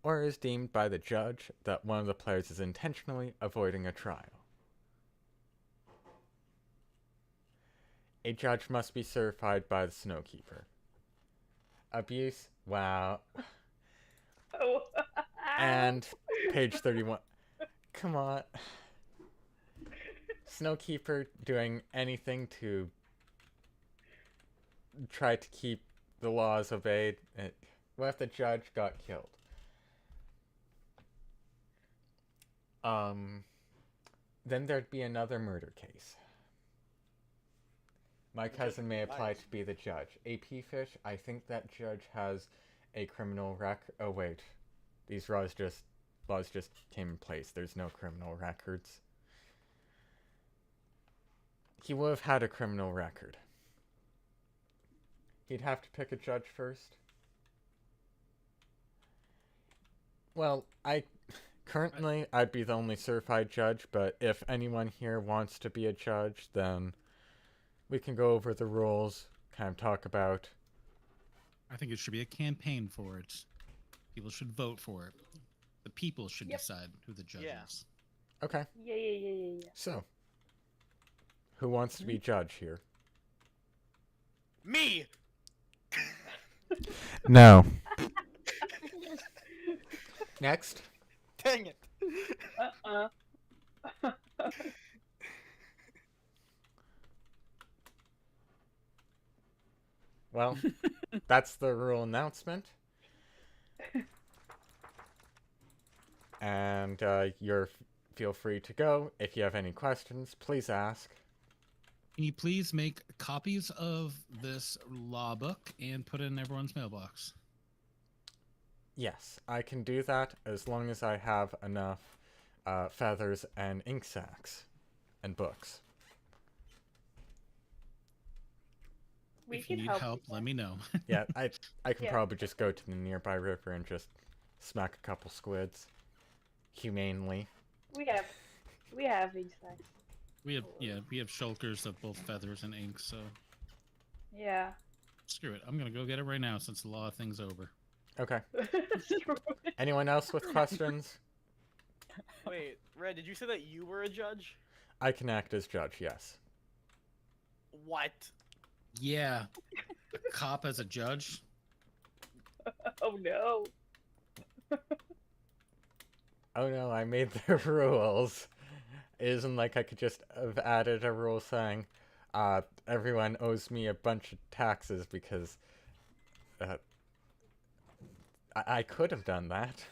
S1: or is deemed by the judge that one of the players is intentionally avoiding a trial. A judge must be certified by the Snowkeeper. Abuse? Wow.
S6: Oh.
S1: And page 31. Come on. Snowkeeper doing anything to try to keep the laws obeyed. What if the judge got killed? Then there'd be another murder case. My cousin may apply to be the judge. AP Fish, I think that judge has a criminal record. Oh wait, these laws just came in place. There's no criminal records. He would have had a criminal record. He'd have to pick a judge first. Well, currently I'd be the only certified judge, but if anyone here wants to be a judge, then we can go over the rules, kind of talk about.
S2: I think it should be a campaign for it. People should vote for it. The people should decide who the judge is.
S1: Okay.
S6: Yeah.
S1: So, who wants to be judge here?
S3: Me!
S1: No. Next.
S3: Dang it.
S1: Well, that's the rule announcement. And feel free to go. If you have any questions, please ask.
S2: Can you please make copies of this law book and put it in everyone's mailbox?
S1: Yes, I can do that as long as I have enough feathers and ink sacs and books.
S2: If you need help, let me know.
S1: Yeah, I can probably just go to the nearby river and just smack a couple squids humanely.
S6: We have insects.
S2: We have shulkers of both feathers and ink, so
S6: Yeah.
S2: screw it. I'm gonna go get it right now since the law thing's over.
S1: Okay. Anyone else with questions?
S3: Wait, Red, did you say that you were a judge?
S1: I can act as judge, yes.
S3: What?
S2: Yeah, a cop as a judge.
S6: Oh no.
S1: Oh no, I made the rules. It isn't like I could just have added a rule saying, everyone owes me a bunch of taxes because, I could have done that.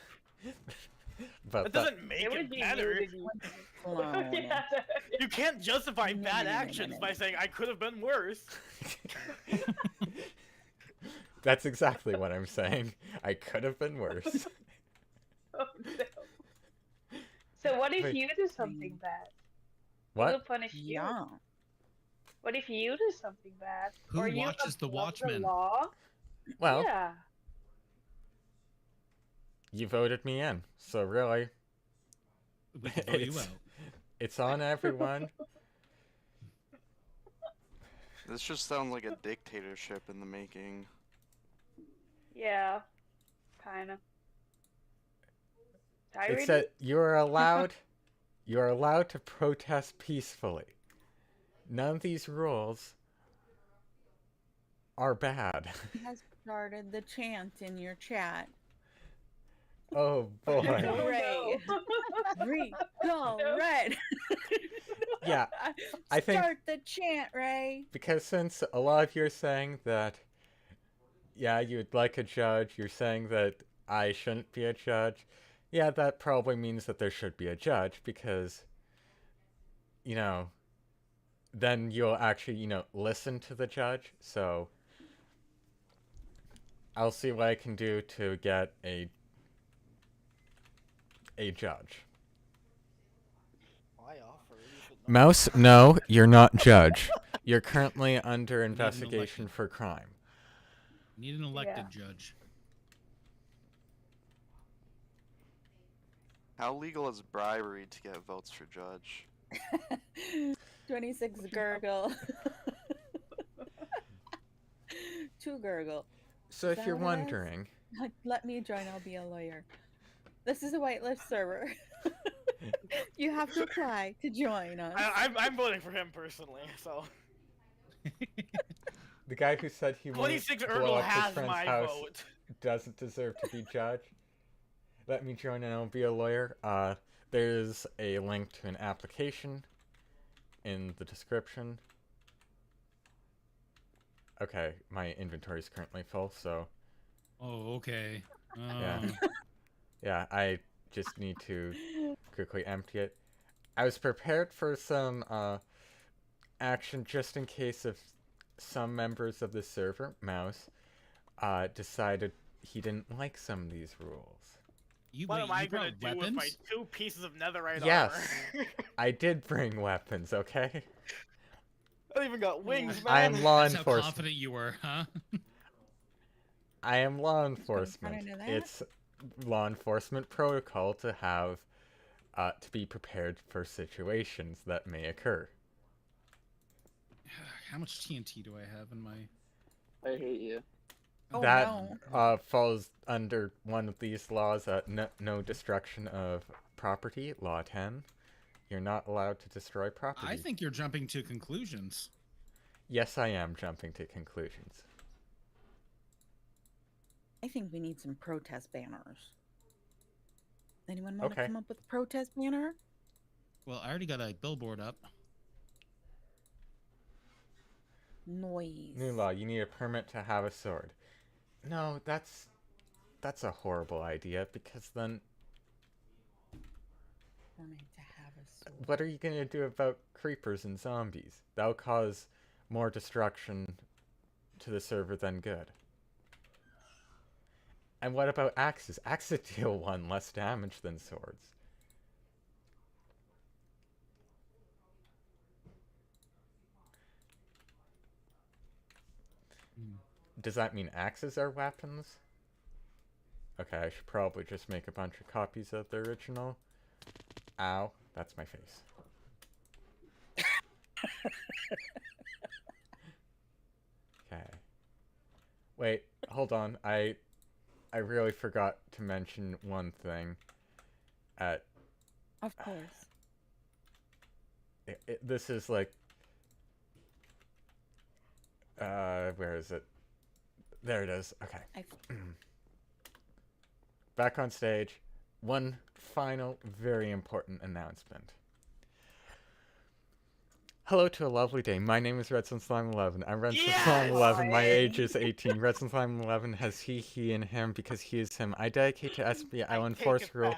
S1: But
S3: That doesn't make
S6: It
S3: it
S6: would be
S3: better.
S6: weird if you-
S4: Clone.
S3: You can't justify
S4: No,
S3: bad
S4: no, no, no,
S3: actions
S4: no,
S3: by
S4: no.
S3: saying I could have been worse.
S1: That's exactly what I'm saying. I could have been worse.
S6: Oh no. So what if
S1: Wait.
S6: you do something bad? Who will
S1: What?
S6: punish you?
S4: Yeah.
S6: What if you do something bad?
S2: Who
S6: or you
S2: watches the
S6: above
S2: watchmen?
S6: law?
S1: Well,
S6: Yeah.
S1: you voted me in, so really,
S2: We can vote you
S1: It's-
S2: out.
S1: it's on everyone.
S7: This just sounds like a dictatorship in the making.
S6: Yeah. Kinda.
S1: It
S6: Tyranny?
S1: said you're allowed to protest peacefully. None of these rules are bad.
S4: He has started the chant in your chat.
S1: Oh boy.
S6: Oh,
S4: Ray.
S6: no.
S4: Ray, go,
S6: No.
S4: red.
S1: Yeah, I think-
S4: Start the chant, Ray.
S1: Because since a lot of you are saying that, yeah, you'd like a judge, you're saying that I shouldn't be a judge, yeah, that probably means that there should be a judge because, then you'll actually, listen to the judge. So I'll see what I can do to get a judge.
S3: Why offer? You should not.
S1: Mouse, no, you're not judge. You're currently under investigation
S2: elected.
S1: for crime.
S2: Need an elected judge.
S7: How legal is bribery to get votes for judge?
S4: 26 gurgle. too, Gurgle.
S1: So
S4: Is
S1: if
S4: that
S1: you're
S4: what it is?
S1: wondering,
S4: Let me join. I'll be a lawyer. This is a whitelist server. You have to apply to join us.
S3: I'm voting for him personally, so.
S1: the guy who said he won't
S3: 26
S1: blow
S3: Urgle
S1: up his
S3: has
S1: friend's
S3: my
S1: house
S3: vote.
S1: doesn't deserve to be judged. Let me join and I'll be a lawyer. There's a link to an application in the description. Okay, my inventory is currently full, so
S2: Oh, okay.
S1: Yeah. yeah, I just need to quickly empty it. I was prepared for some action just in case if some members of the server, Mouse, decided he didn't like some of these rules.
S3: What am I
S2: you
S3: gonna
S2: brought
S3: do with my
S2: weapons?
S3: 2 pieces of netherite
S1: Yes.
S3: armor?
S1: I did bring weapons, okay?
S3: I even got wings, man.
S1: I am law
S2: That's how
S1: enforcement.
S2: confident you were, huh?
S1: I am law
S4: gonna front
S1: enforcement.
S4: into that.
S1: It's law enforcement protocol to have to be prepared for situations that may occur.
S2: How much TNT do I have in my...
S8: I hate you.
S4: Oh,
S1: that
S4: no.
S1: falls under one of these laws, no destruction of property, Law 10. You're not allowed to destroy property.
S2: I think you're jumping to conclusions.
S1: Yes, I am jumping to conclusions.
S4: I think we need some protest banners. Anyone want to
S1: Okay.
S4: come up with a protest banner?
S2: Well, I already got a billboard up.
S4: Noise.
S1: New law, you need a permit to have a sword. No, that's a horrible idea, because then
S4: Permit to have a sword.
S1: what are you going to do about creepers and zombies? That'll cause more destruction to the server than good. And what about axes? Axes deal 1 less damage than swords. Does that mean axes are weapons? Okay, I should probably just make a bunch of copies of the original. Ow, that's my face. Okay. Wait, hold on. I really forgot to mention one thing.
S4: Of course.
S1: This is like... where is it? There it is. Okay. Back on stage. One final, very important announcement. Hello to a lovely day. My name is Redstone Slime 11. I'm Redstone Slime 11. My age is 18. Redstone Slime 11 has he, and him because he is him. I dedicate to SB. I will enforce rule.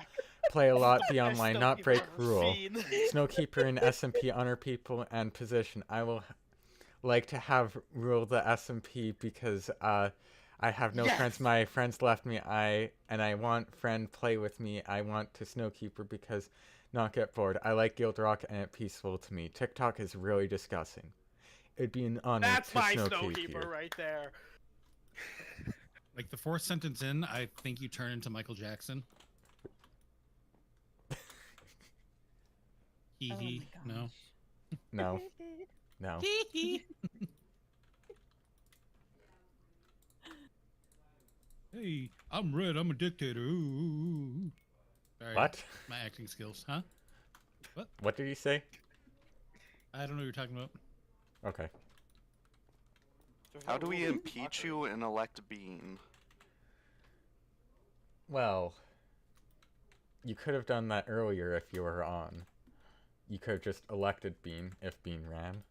S1: Play a lot, be online, not break rule. Snowkeeper in SMP, honor people and position. I will like to have rule the SMP because I have no friends. My friends left me. I want friend play with me. I want to Snowkeeper because not get bored. I like GuildRock and it's peaceful to me. TikTok is really disgusting. It'd be an honor
S3: That's
S1: to
S3: my
S1: Snowkeep
S3: Snowkeeper
S1: you.
S3: right there.
S2: Like the 4th sentence in, I think you turn into Michael Jackson. Hee
S4: Oh
S2: hee.
S4: my
S2: No.
S4: gosh.
S1: No. No.
S2: Hee hee. Hey, I'm Red. I'm a dictator. Ooh. Sorry,
S1: What?
S2: my acting skills, huh?
S1: What did you say?
S2: I don't know what you're talking about.
S1: Okay.
S7: How do we impeach you and elect Bean?
S1: Well, you could have done that earlier if you were on. You could have just elected Bean if Bean ran.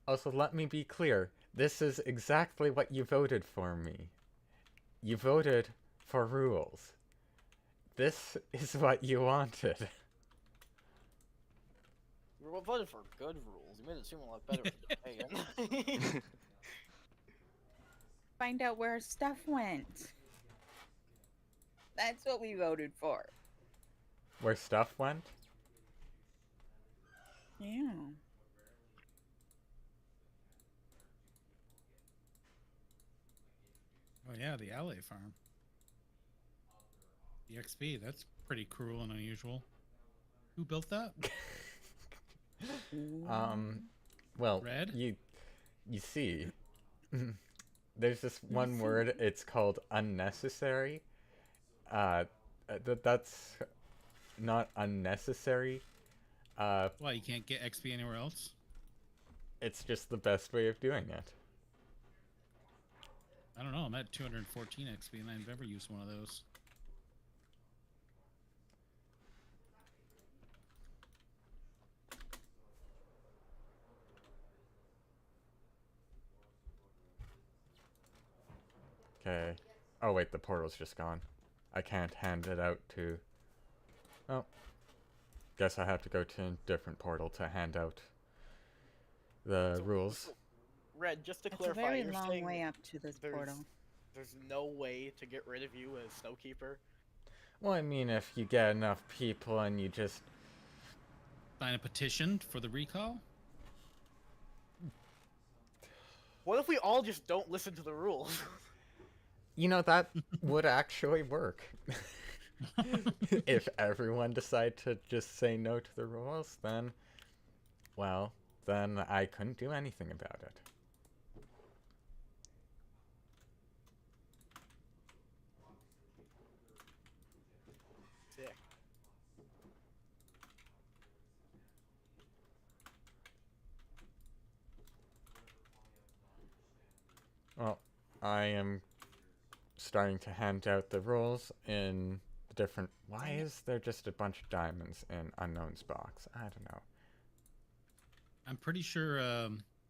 S1: Also, let me be clear. This is exactly what you voted for me. You voted for rules. This is what you wanted.
S3: You voted for good rules. You made it seem a lot better with Megan.
S4: Find out where stuff went. That's what we voted for.
S1: Where stuff went?
S4: Yeah.
S2: Oh yeah, the Alley farm. The XP, that's pretty cruel and unusual. Who built that?
S1: Well,
S2: Red?
S1: you see, there's this one word. It's called unnecessary. That's not unnecessary.
S2: Why, you can't get XP anywhere else?
S1: It's just the best way of doing it.
S2: I don't know. I'm at 214 XP, and I've never used one of those.
S1: Okay. Oh wait, the portal's just gone. I can't hand it out to... Oh. Guess I have to go to a different portal to hand out the rules.
S3: Red, just to
S4: It's a
S3: clarify,
S4: very
S3: you're
S4: long
S3: saying
S4: way up to this portal.
S3: there's no way to get rid of you as Snowkeeper?
S1: Well, I mean, if you get enough people and you just...
S2: Sign a petition for the recall?
S3: What if we all just don't listen to the rules?
S1: You know, that would actually work. If everyone decided to just say no to the rules, then... Well, then I couldn't do anything about it.
S3: Sick.
S1: Well, I am starting to hand out the rules in the different... Why is there just a bunch of diamonds in Unknown's box? I don't know.
S2: I'm pretty sure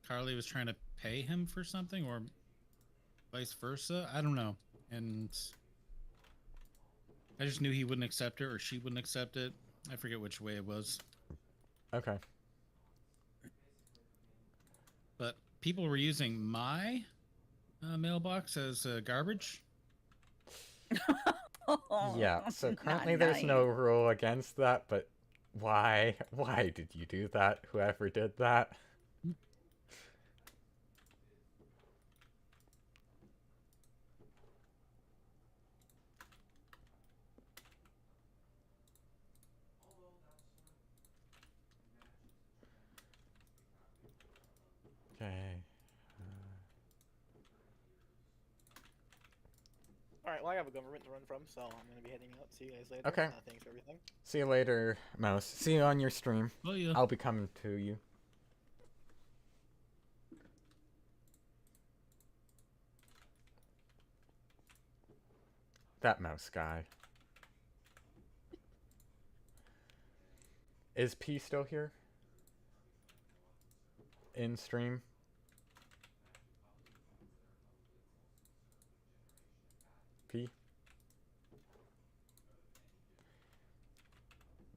S2: Carly was trying to pay him for something, or vice versa. I don't know. And I just knew he wouldn't accept it, or she wouldn't accept it. I forget which way it was.
S1: Okay.
S2: But people were using my mailbox as garbage.
S1: Yeah, so
S4: Not
S1: currently there's no
S4: nice.
S1: rule against that, but why? Why did you do that? Whoever did that? Okay.
S3: Alright, well I have a government to run from, so I'm gonna be heading out. See you guys later.
S1: Okay.
S3: Thanks for everything.
S1: See you later, Mouse. See you on your stream.
S2: Oh yeah.
S1: I'll be coming to you. That mouse guy. Is P still here? In stream? P?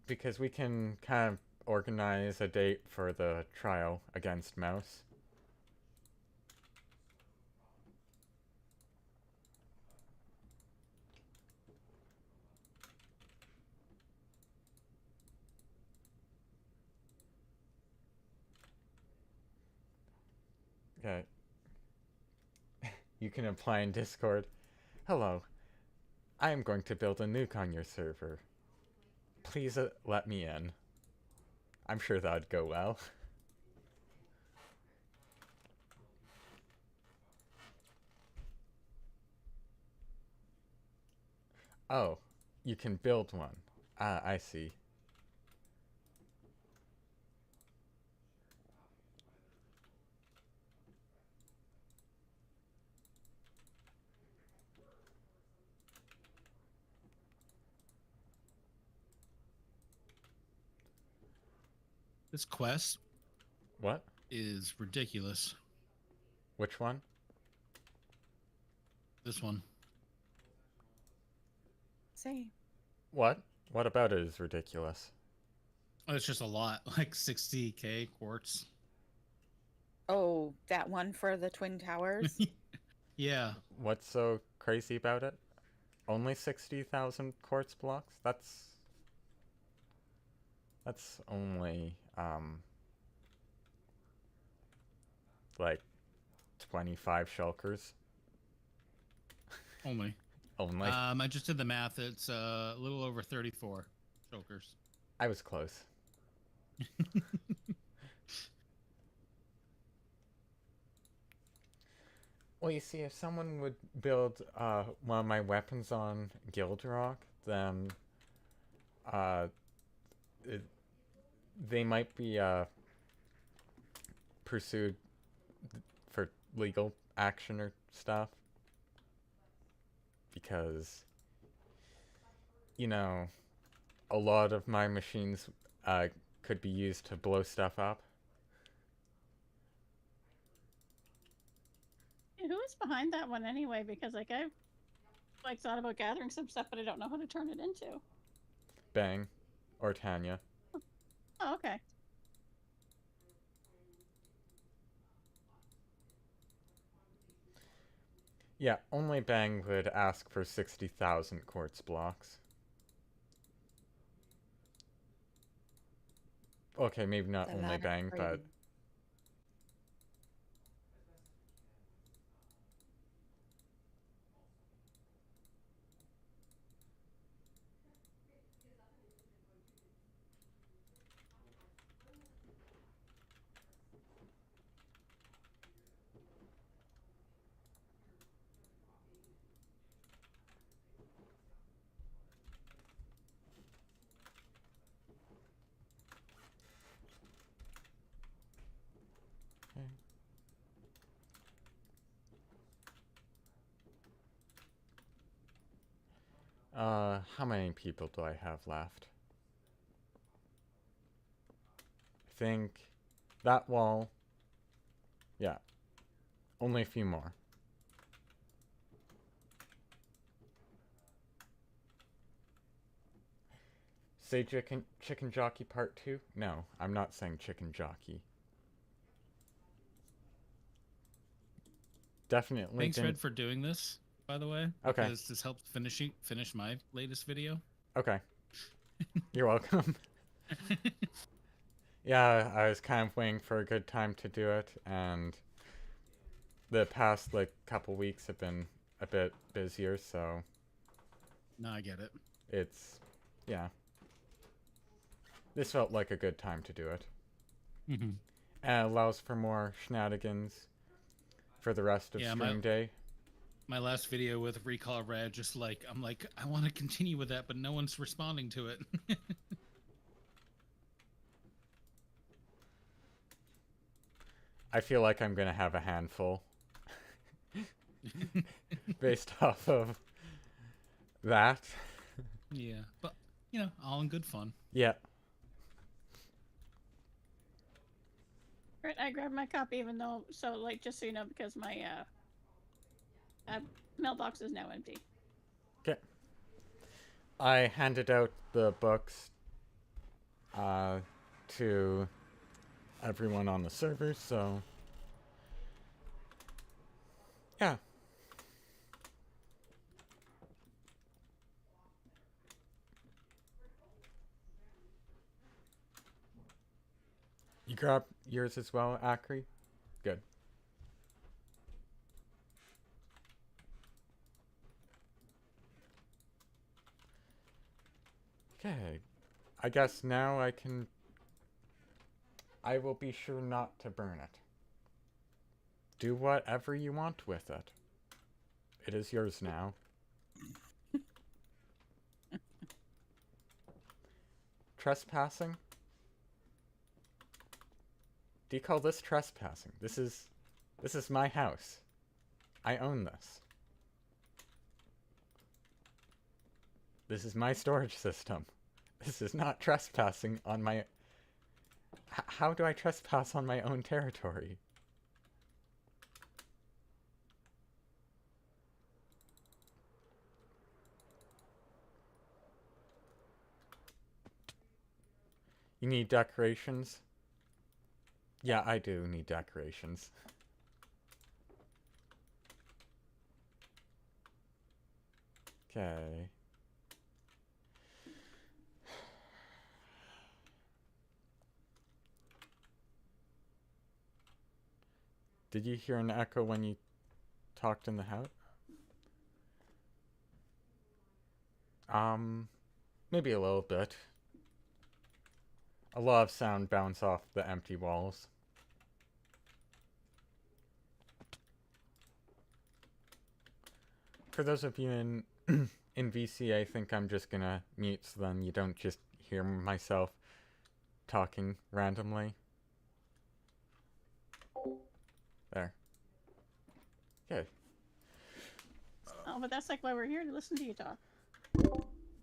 S1: Because we can kind of organize a date for the trial against Mouse. Okay. You can apply in Discord. Hello. I am going to build a nuke on your server. Please let me in. I'm sure that'd go well. Oh, you can build one. Ah, I see.
S2: This quest
S1: What?
S2: is ridiculous.
S1: Which one?
S2: This one.
S4: Say.
S1: What? What about it is ridiculous?
S2: Oh, it's just a lot. Like 60k quartz.
S4: Oh, that one for the Twin Towers?
S2: Yeah.
S1: What's so crazy about it? Only 60,000 quartz blocks? That's only, like 25 shulkers.
S2: Only.
S1: Only.
S2: I just did the math. It's a little over 34 chokers.
S1: I was close. Well, you see, if someone would build one of my weapons on GuildRock, then uh, it, they might be pursued for legal action or stuff. Because, you know, a lot of my machines could be used to blow stuff up.
S5: Who is behind that one anyway? Because like I've like thought about gathering some stuff, but I don't know how to turn it into.
S1: Bang. Or Tanya.
S5: Oh, okay.
S1: Yeah, only Bang would ask for 60,000 quartz blocks. Okay, maybe not
S4: The
S1: only
S4: latter
S1: Bang,
S4: three.
S1: but... how many people do I have left? I think that wall... Yeah. Only a few more. Say chicken jockey part 2? No, I'm not saying chicken jockey. Definitely
S2: Thanks,
S1: didn't...
S2: Red, for doing this, by the way.
S1: Okay.
S2: Because this helped finish my latest video.
S1: Okay. You're welcome. Yeah, I was kind of waiting for a good time to do it, and the past, like, couple weeks have been a bit busier, so...
S2: No, I get it.
S1: It's... yeah. This felt like a good time to do it.
S2: Mm-hmm.
S1: And it allows for more shenanigans for the rest of stream day.
S2: My last video with Recall Red, just like, I'm like, I want to continue with that, but no one's responding to it.
S1: I feel like I'm gonna have a handful. Based off of that.
S2: Yeah, but, you know, all in good fun.
S1: Yeah.
S5: Right, I grabbed my copy, even though like just so you know, because my mailbox is now empty.
S1: Okay. I handed out the books to everyone on the server, so yeah. You grab yours as well, Akri? Good. Okay. I guess now I will be sure not to burn it. Do whatever you want with it. It is yours now. Trespassing? Do you call this trespassing? This is my house. I own this. This is my storage system. This is not trespassing on my... How do I trespass on my own territory? You need decorations? Yeah, I do need decorations. Okay. Did you hear an echo when you talked in the house? Maybe a little bit. A lot of sound bounce off the empty walls. For those of you in in VC, I think I'm just gonna mute so then you don't just hear myself talking randomly. There. Okay.
S5: Oh, but that's like why we're here, to listen to you talk.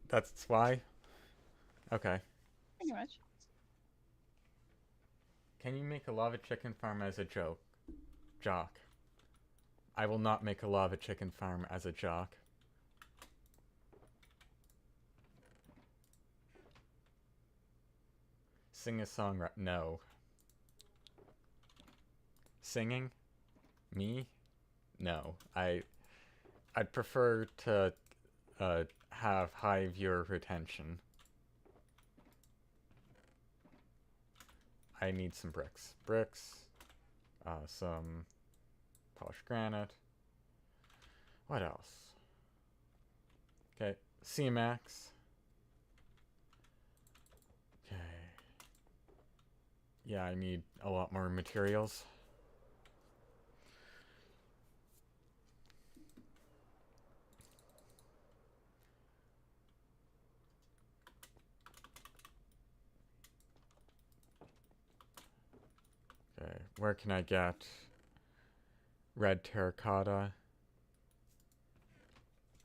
S1: That's why? Okay.
S5: Pretty much.
S1: Can you make a lava chicken farm as a joke? Jock. I will not make a lava chicken farm as a jock. Sing a song no. Singing? Me? No. I'd prefer to have high viewer retention. I need some bricks. Some polished granite. What else? Okay, CMAX. Okay. Yeah, I need a lot more materials. Okay, where can I get red terracotta?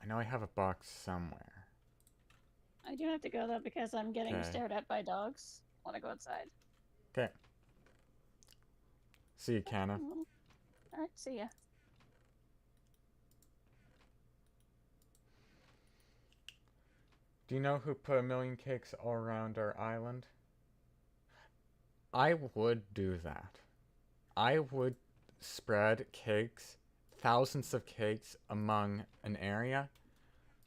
S1: I know I have a box somewhere.
S5: I do have to go though because I'm getting
S1: Okay.
S5: stared at by dogs. Want to go outside?
S1: Okay. See you, Canna.
S5: All right, see ya.
S1: Do you know who put 1,000,000 cakes all around our island? I would do that. I would spread cakes, thousands of cakes among an area,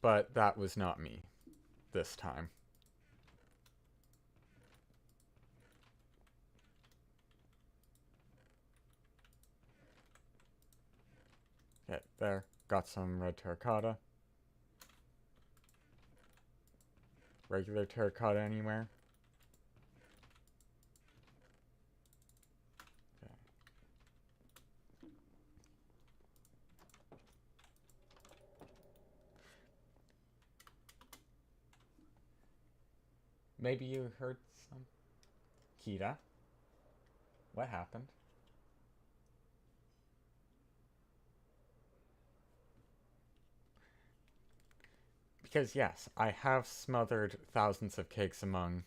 S1: but that was not me this time. Okay, there. Got some red terracotta. Regular terracotta anywhere? Okay. Maybe you heard some... Kita? What happened? Because yes, I have smothered thousands of cakes among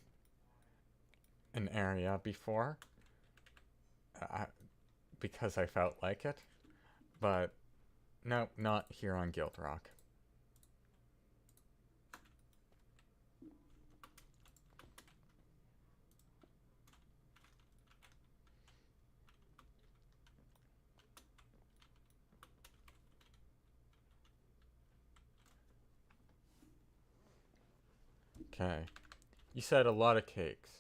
S1: an area before. Because I felt like it. But no, not here on GuildRock. Okay. You said a lot of cakes.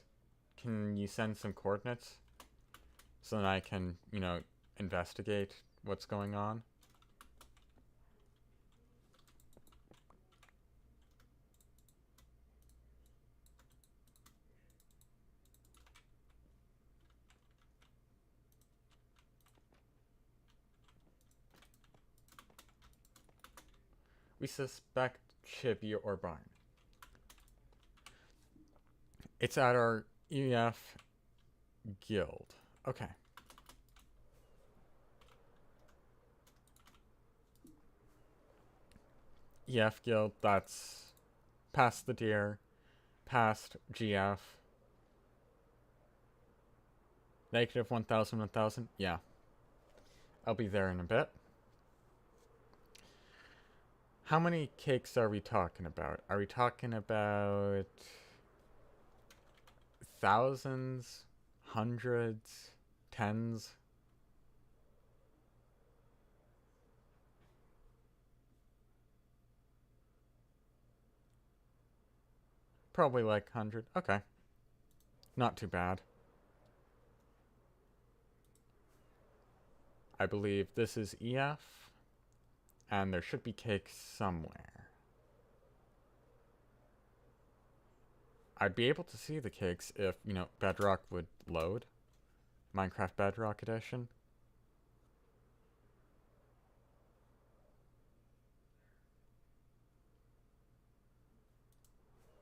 S1: Can you send some coordinates? So that I can, you know, investigate what's going on? We suspect Chibi or Barn. It's at our EF guild. Okay. EF guild, that's past the deer, past GF. Negative 1,000, 1,000? Yeah. I'll be there in a bit. How many cakes are we talking about? Are we talking about thousands, hundreds, tens? Probably like 100. Okay. Not too bad. I believe this is EF, and there should be cakes somewhere. I'd be able to see the cakes if, you know, Bedrock would load. Minecraft Bedrock Edition.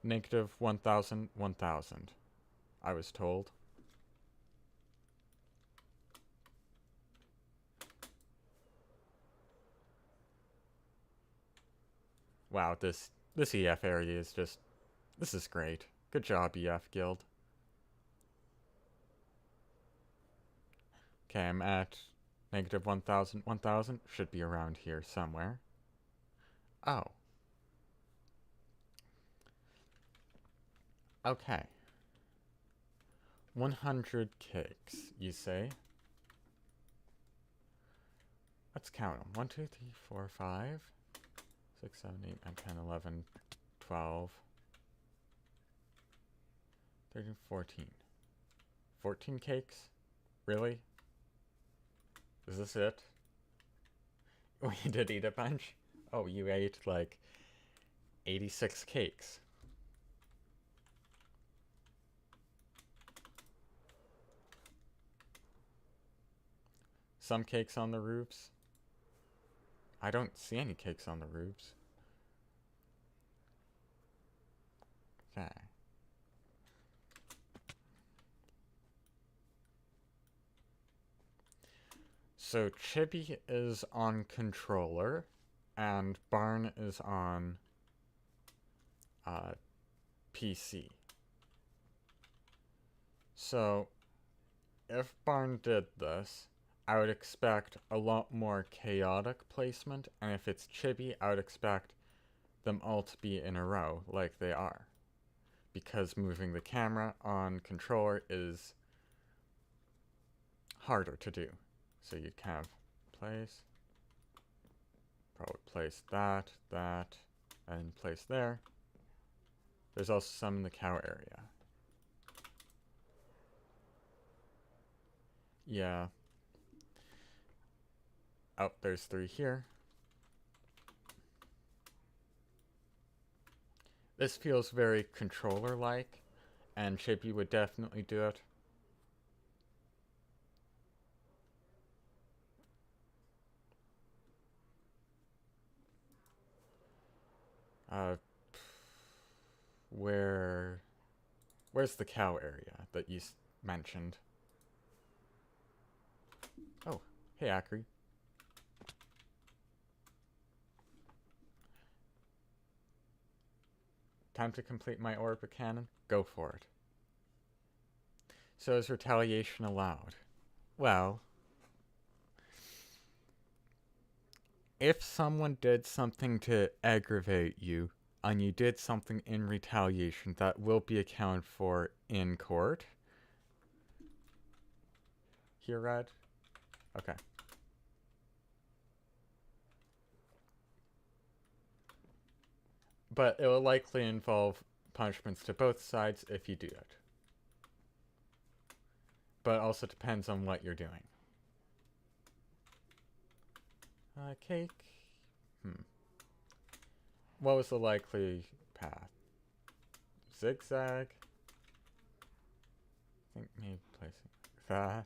S1: Negative 1,000, 1,000, I was told. Wow, this EF area is just... This is great. Good job, EF Guild. Okay, I'm at negative 1,000, 1,000. Should be around here somewhere. Oh. Okay. 100 cakes, you say? Let's count them. 1, 2, 3, 4, 5, 6, 7, 8, 9, 10, 11, 12, 13, 14. 14 cakes? Really? Is this it? We did eat a bunch? Oh, you ate like 86 cakes. Some cakes on the roofs. I don't see any cakes on the roofs. Okay. So Chibi is on controller, and Barn is on PC. So if Barn did this, I would expect a lot more chaotic placement, and if it's Chibi, I would expect them all to be in a row like they are. Because moving the camera on controller is harder to do. So you'd kind of place, probably place that, and place there. There's also some in the cow area. Yeah. Oh, there's 3 here. This feels very controller-like, and Chippy would definitely do it. Where's the cow area that you mentioned? Oh, hey, Akri. Time to complete my orbit cannon? Go for it. So is retaliation allowed? Well, if someone did something to aggravate you, and you did something in retaliation, that will be accounted for in court. Here, Red? Okay. But it will likely involve punishments to both sides if you do it. But it also depends on what you're doing. Cake. What was the likely path? Zigzag? I think maybe placing that.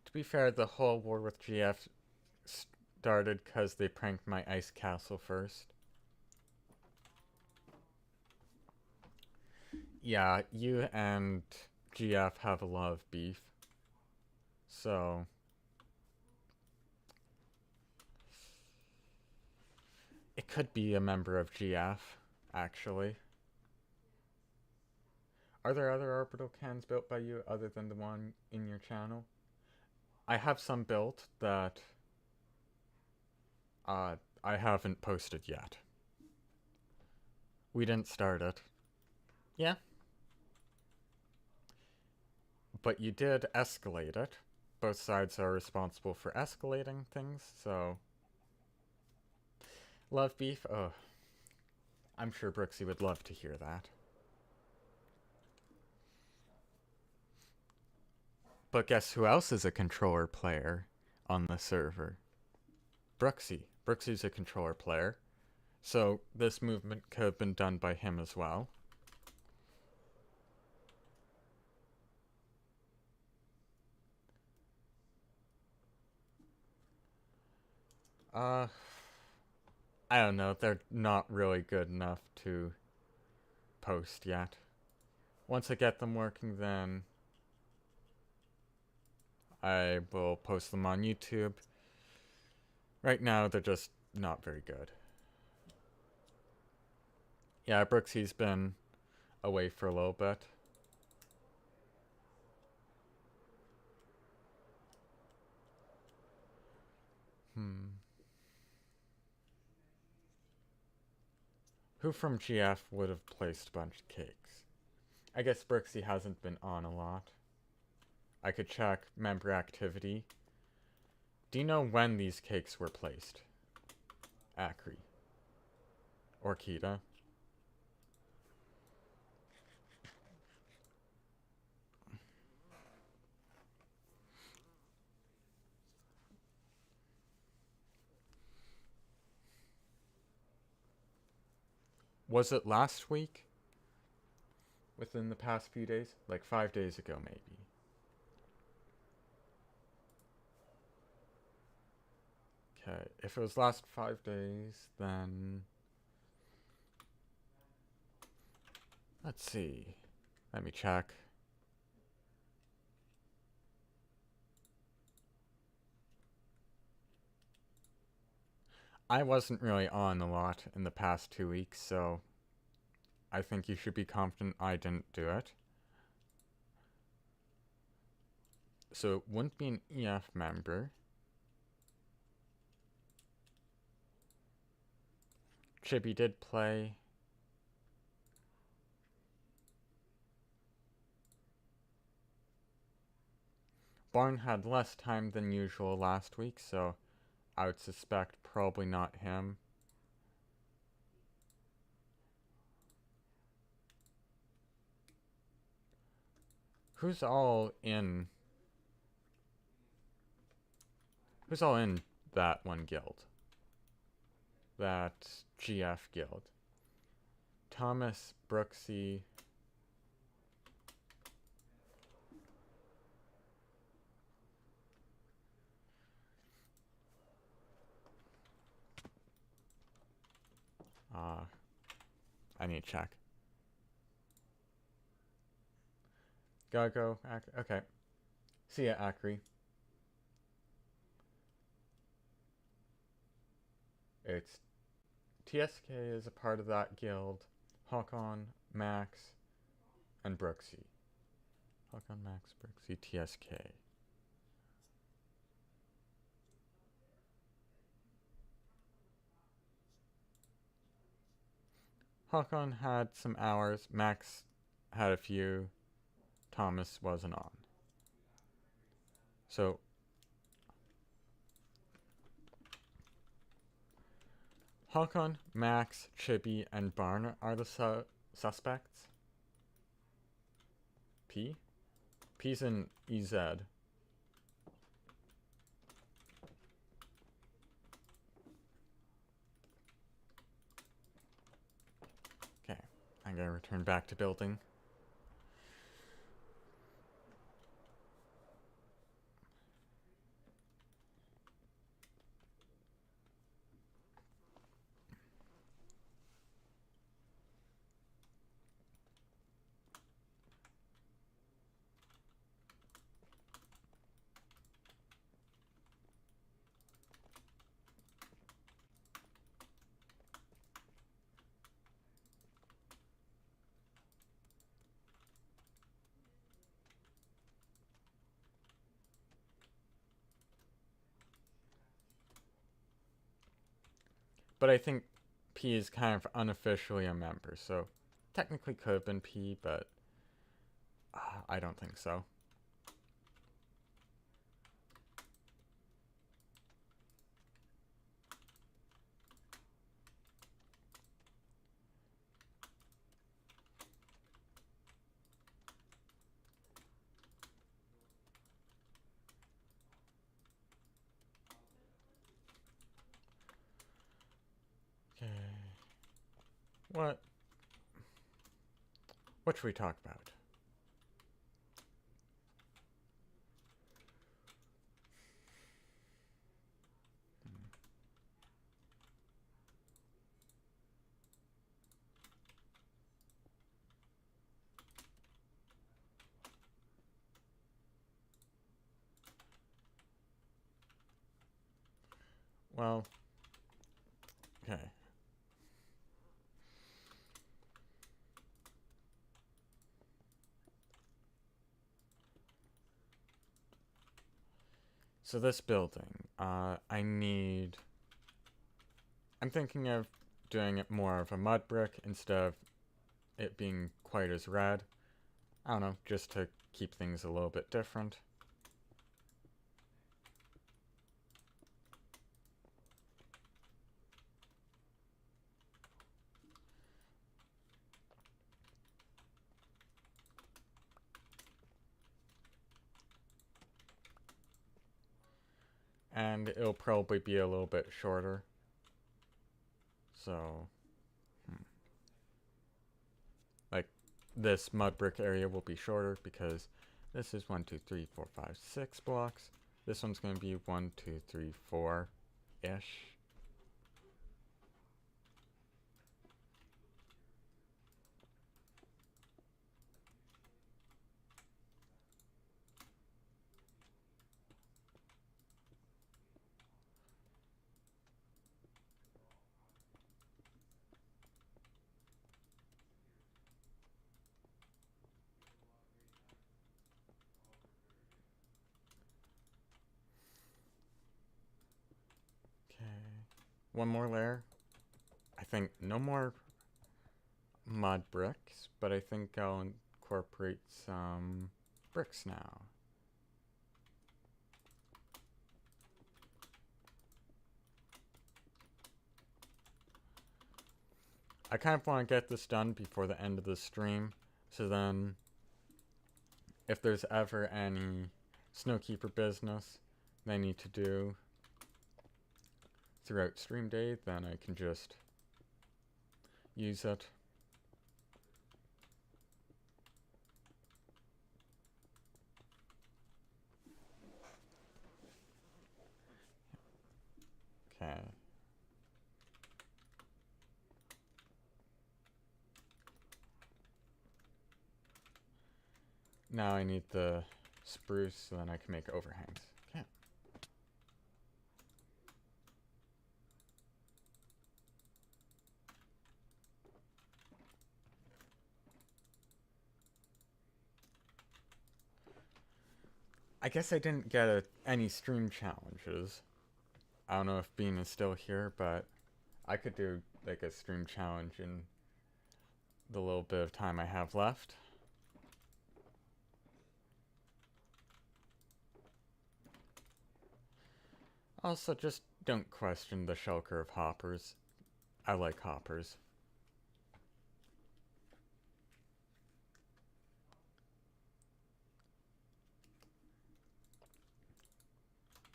S1: To be fair, the whole war with GF started because they pranked my ice castle first. Yeah, you and GF have a lot of beef. So... it could be a member of GF, actually. Are there other orbital cannons built by you other than the one in your channel? I have some built that I haven't posted yet. We didn't start it. Yeah. But you did escalate it. Both sides are responsible for escalating things, so... Love beef? Oh. I'm sure Brooksy would love to hear that. But guess who else is a controller player on the server? Brooksy. Brooksy's a controller player. So this movement could have been done by him as well. I don't know, they're not really good enough to post yet. Once I get them working, then I will post them on YouTube. Right now, they're just not very good. Yeah, Brooksy's been away for a little bit. Who from GF would have placed a bunch of cakes? I guess Brooksy hasn't been on a lot. I could check member activity. Do you know when these cakes were placed? Acri. Or Kita? Was it last week? Within the past few days? Like 5 days ago, maybe. Okay, if it was last 5 days, then... Let's see. Let me check. I wasn't really on a lot in the past 2 weeks, so I think you should be confident I didn't do it. So it wouldn't be an EF member. Chibi did play. Barn had less time than usual last week, so I would suspect probably not him. Who's all in that one guild? That GF guild. Thomas, Brooksy. I need to check. Gotta go. Okay. See ya, Acri. It's TSK is a part of that guild. Hakon, Max, and Brooksy. Hakon, Max, Brooksy, TSK. Hakon had some hours, Max had a few, Thomas wasn't on. So, Hakon, Max, Chibi, and Barn are the suspects. P? P's in EZ. Okay, I'm gonna return back to building. But I think P is kind of unofficially a member, so technically could have been P, but I don't think so. Okay. What should we talk about? Well, okay. So this building, I'm thinking of doing it more of a mud brick instead of it being quite as red. I don't know, just to keep things a little bit different. And it'll probably be a little bit shorter. So, like, this mud brick area will be shorter because this is 1, 2, 3, 4, 5, 6 blocks. This one's going to be 1, 2, 3, 4-ish. One more layer. I think no more mud bricks, but I think I'll incorporate some bricks now. I kind of want to get this done before the end of the stream, so then if there's ever any Snowkeeper business they need to do throughout stream day, then I can just use it. Okay. Now I need the spruce so then I can make overhangs. Okay. I guess I didn't get any stream challenges. I don't know if Bean is still here, but I could do like a stream challenge in the little bit of time I have left. Also, just don't question the shulker of hoppers. I like hoppers.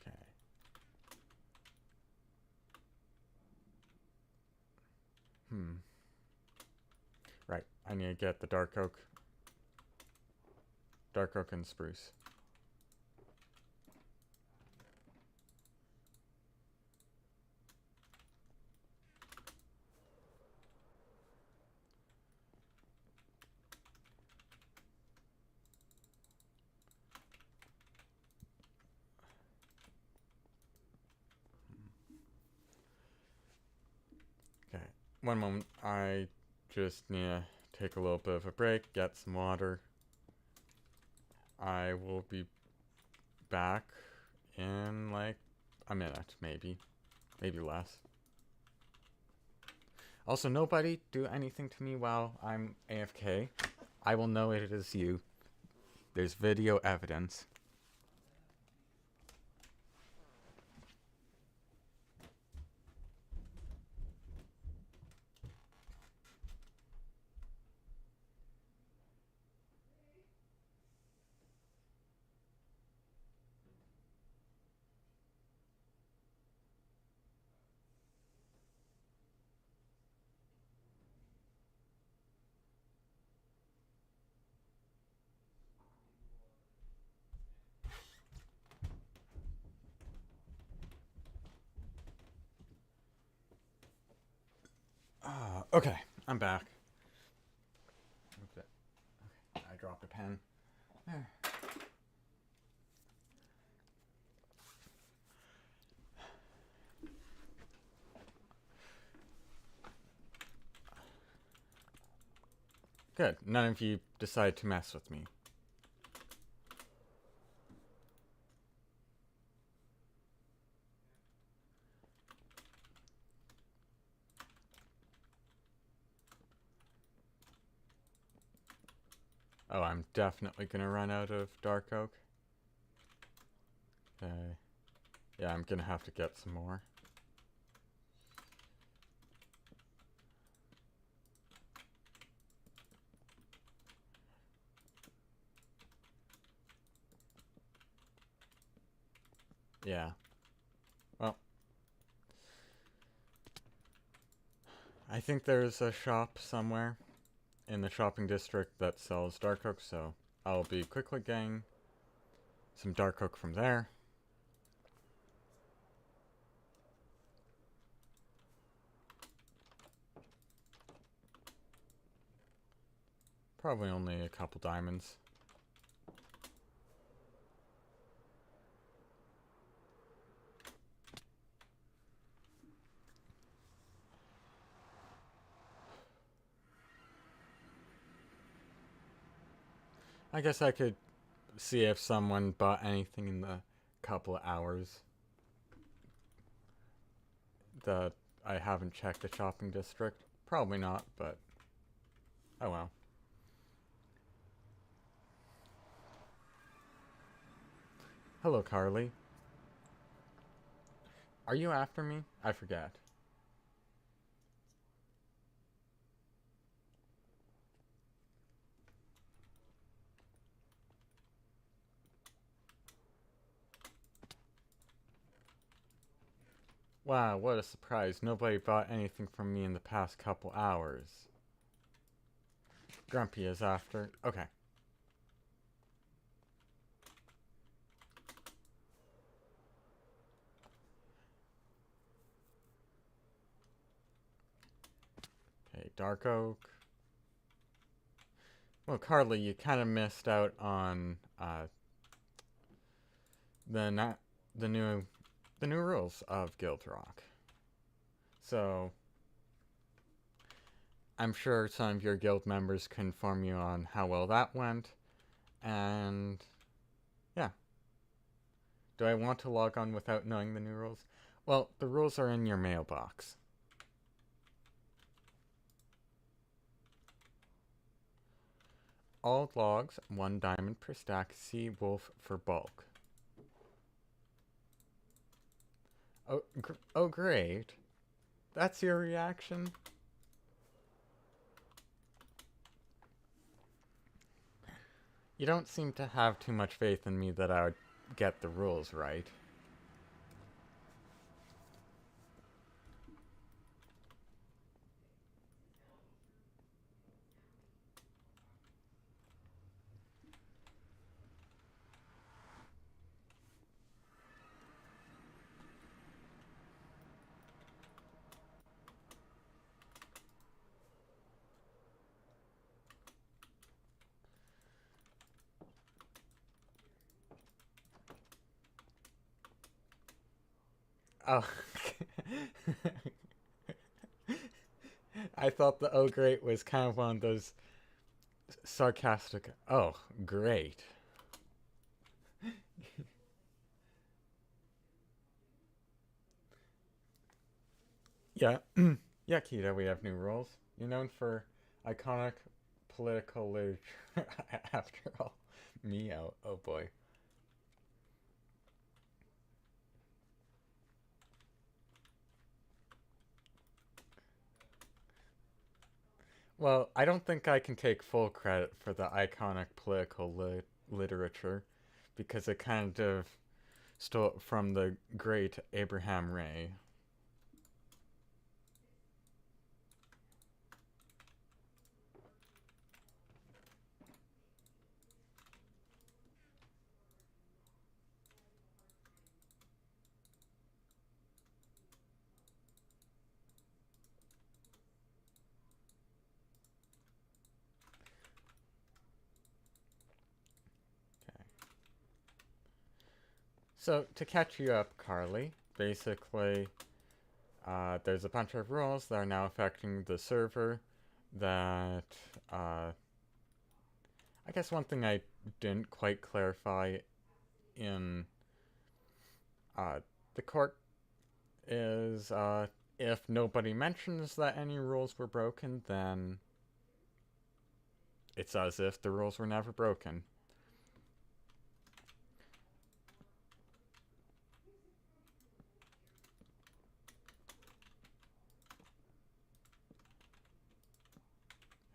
S1: Okay. Right, I need to get the dark oak. Dark oak and spruce. Okay, one moment. I just need to take a little bit of a break, get some water. I will be back in like a minute, maybe less. Also, nobody do anything to me while I'm AFK. I will know it is you. There's video evidence. Okay, I'm back. Okay, I dropped a pen. There. Good. None of you decide to mess with me. Oh, I'm definitely gonna run out of dark oak. Okay. Yeah, I'm gonna have to get some more. Yeah. Well, I think there's a shop somewhere in the shopping district that sells dark oak, so I'll be quickly getting some dark oak from there. Probably only a couple diamonds. I guess I could see if someone bought anything in the couple of hours that I haven't checked the shopping district. Probably not, but oh well. Hello, Carly. Are you after me? I forget. Wow, what a surprise. Nobody bought anything from me in the past couple hours. Grumpy is after. Okay. Okay, dark oak. Well, Carly, you kind of missed out on the new rules of GuildRock. So I'm sure some of your guild members can inform you on how well that went. And yeah. Do I want to log on without knowing the new rules? Well, the rules are in your mailbox. All logs, 1 diamond per stack. See wolf for bulk. Oh, great. That's your reaction? You don't seem to have too much faith in me that I would get the rules right. Oh. I thought the oh great was kind of one of those sarcastic, oh, great. Yeah. Yeah, Kita, we have new rules. You're known for iconic political literature. After all. Meow. Oh boy. Well, I don't think I can take full credit for the iconic political literature because it kind of stole it from the great Abraham Ray. So, to catch you up, Carly, basically, there's a bunch of rules that are now affecting the server that, I guess one thing I didn't quite clarify in, the court is, if nobody mentions that any rules were broken, then it's as if the rules were never broken.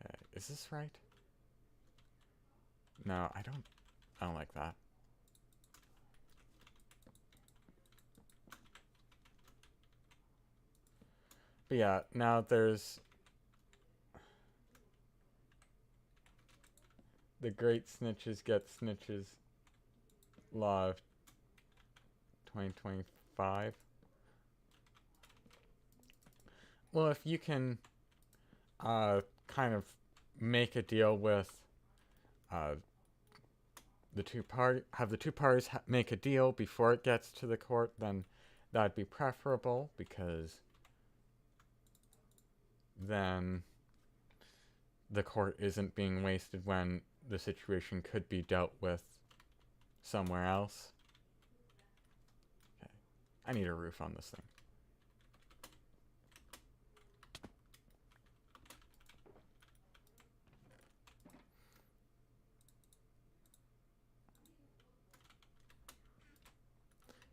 S1: Okay, is this right? No, I don't like that. But yeah, now there's the Great Snitches Get Snitches Law of 2025. Well, if you can kind of make a deal with the two parties make a deal before it gets to the court, then that'd be preferable, because then the court isn't being wasted when the situation could be dealt with somewhere else. Okay. I need a roof on this thing.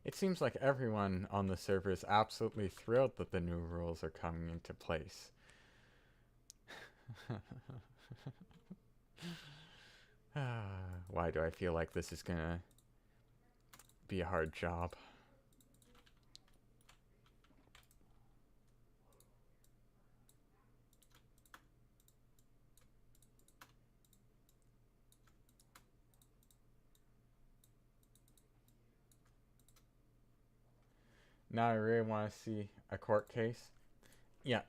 S1: It seems like everyone on the server is absolutely thrilled that the new rules are coming into place. Why do I feel like this is gonna be a hard job? Now I really want to see a court case. Yeah.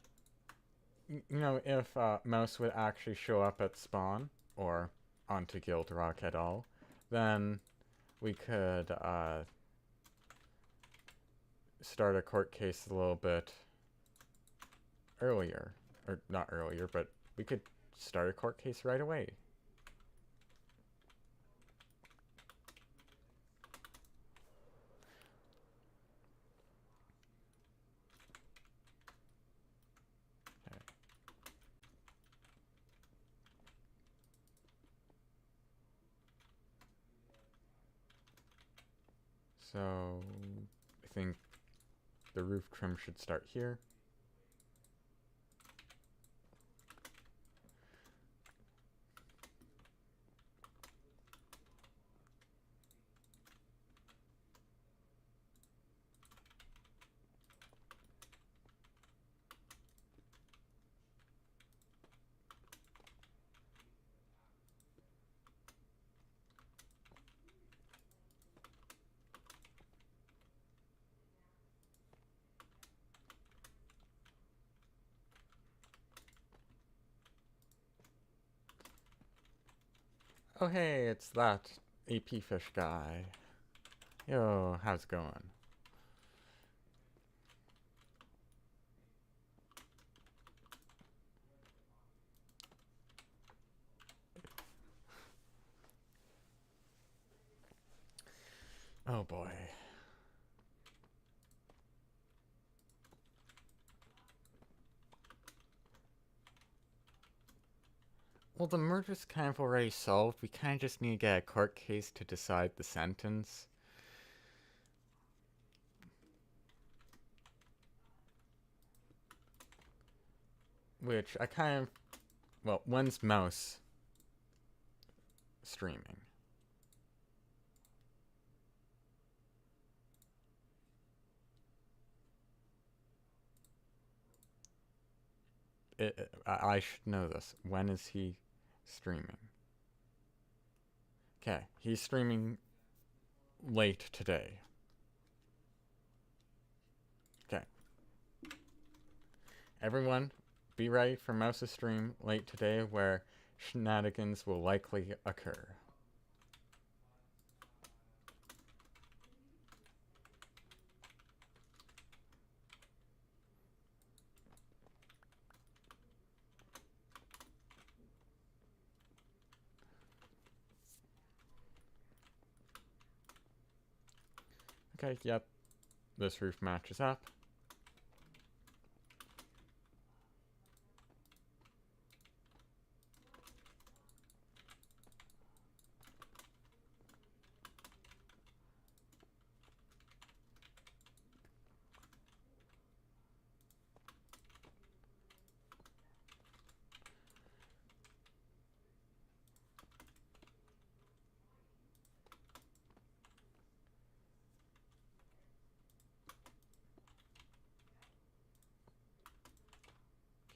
S1: You know, if Mouse would actually show up at spawn, or onto GuildRock at all, then we could start a court case a little bit earlier. Or not earlier, but we could start a court case right away. So, I think the roof trim should start here. Oh hey, it's that AP Fish guy. Yo, how's it going? Oh boy. Well, the murder's kind of already solved. We kind of just need to get a court case to decide the sentence. Which I kind of... Well, when's Mouse streaming? I should know this. When is he streaming? Okay, he's streaming late today. Okay. Everyone, be ready for Mouse's stream late today, where shenanigans will likely occur. Okay, yep. This roof matches up.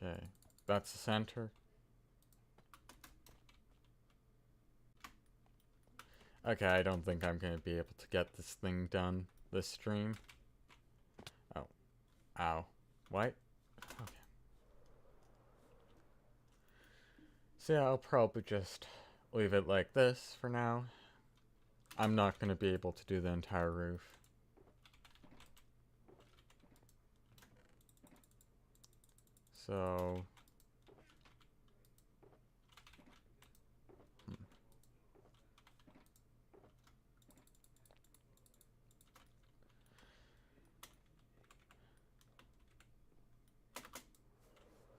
S1: Okay, that's the center. Okay, I don't think I'm going to be able to get this thing done this stream. Oh. Ow. What? Okay. So yeah, I'll probably just leave it like this for now. I'm not going to be able to do the entire roof. So...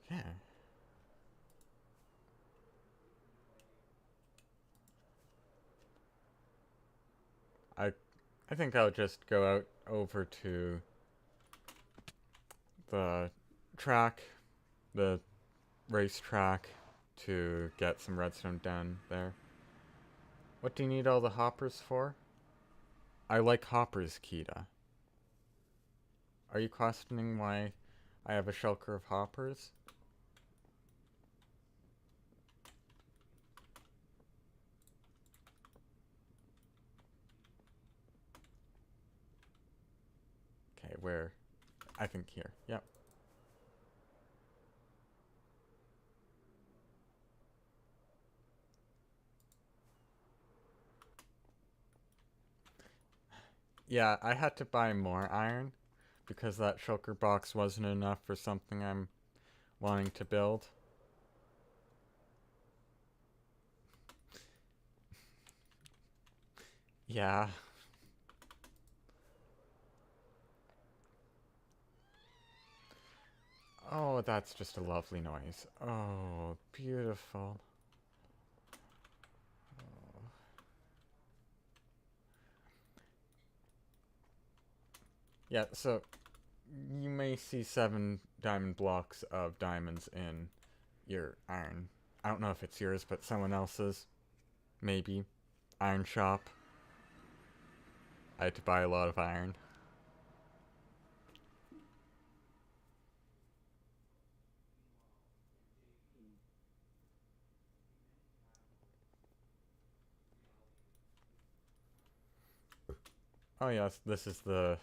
S1: yeah. I think I'll just go out over to the track, the racetrack, to get some redstone done there. What do you need all the hoppers for? I like hoppers, Kita. Are you questioning why I have a shulker of hoppers? Okay, where? I think here. Yep. Yeah, I had to buy more iron because that shulker box wasn't enough for something I'm wanting to build. Yeah. Oh, that's just a lovely noise. Oh, beautiful. Oh. Yeah, so you may see 7 diamond blocks of diamonds in your iron. I don't know if it's yours, but someone else's. Maybe. Iron shop. I had to buy a lot of iron. Oh yes, this is the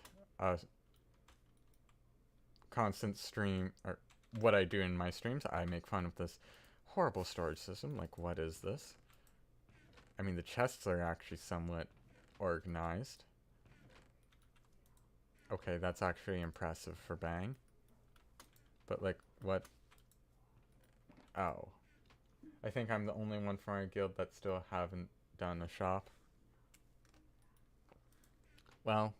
S1: constant stream, or what I do in my streams. I make fun of this horrible storage system. Like, what is this? I mean, the chests are actually somewhat organized. Okay, that's actually impressive for Bang. But, like, what? Oh. I think I'm the only one from our guild that still haven't done a shop. Well,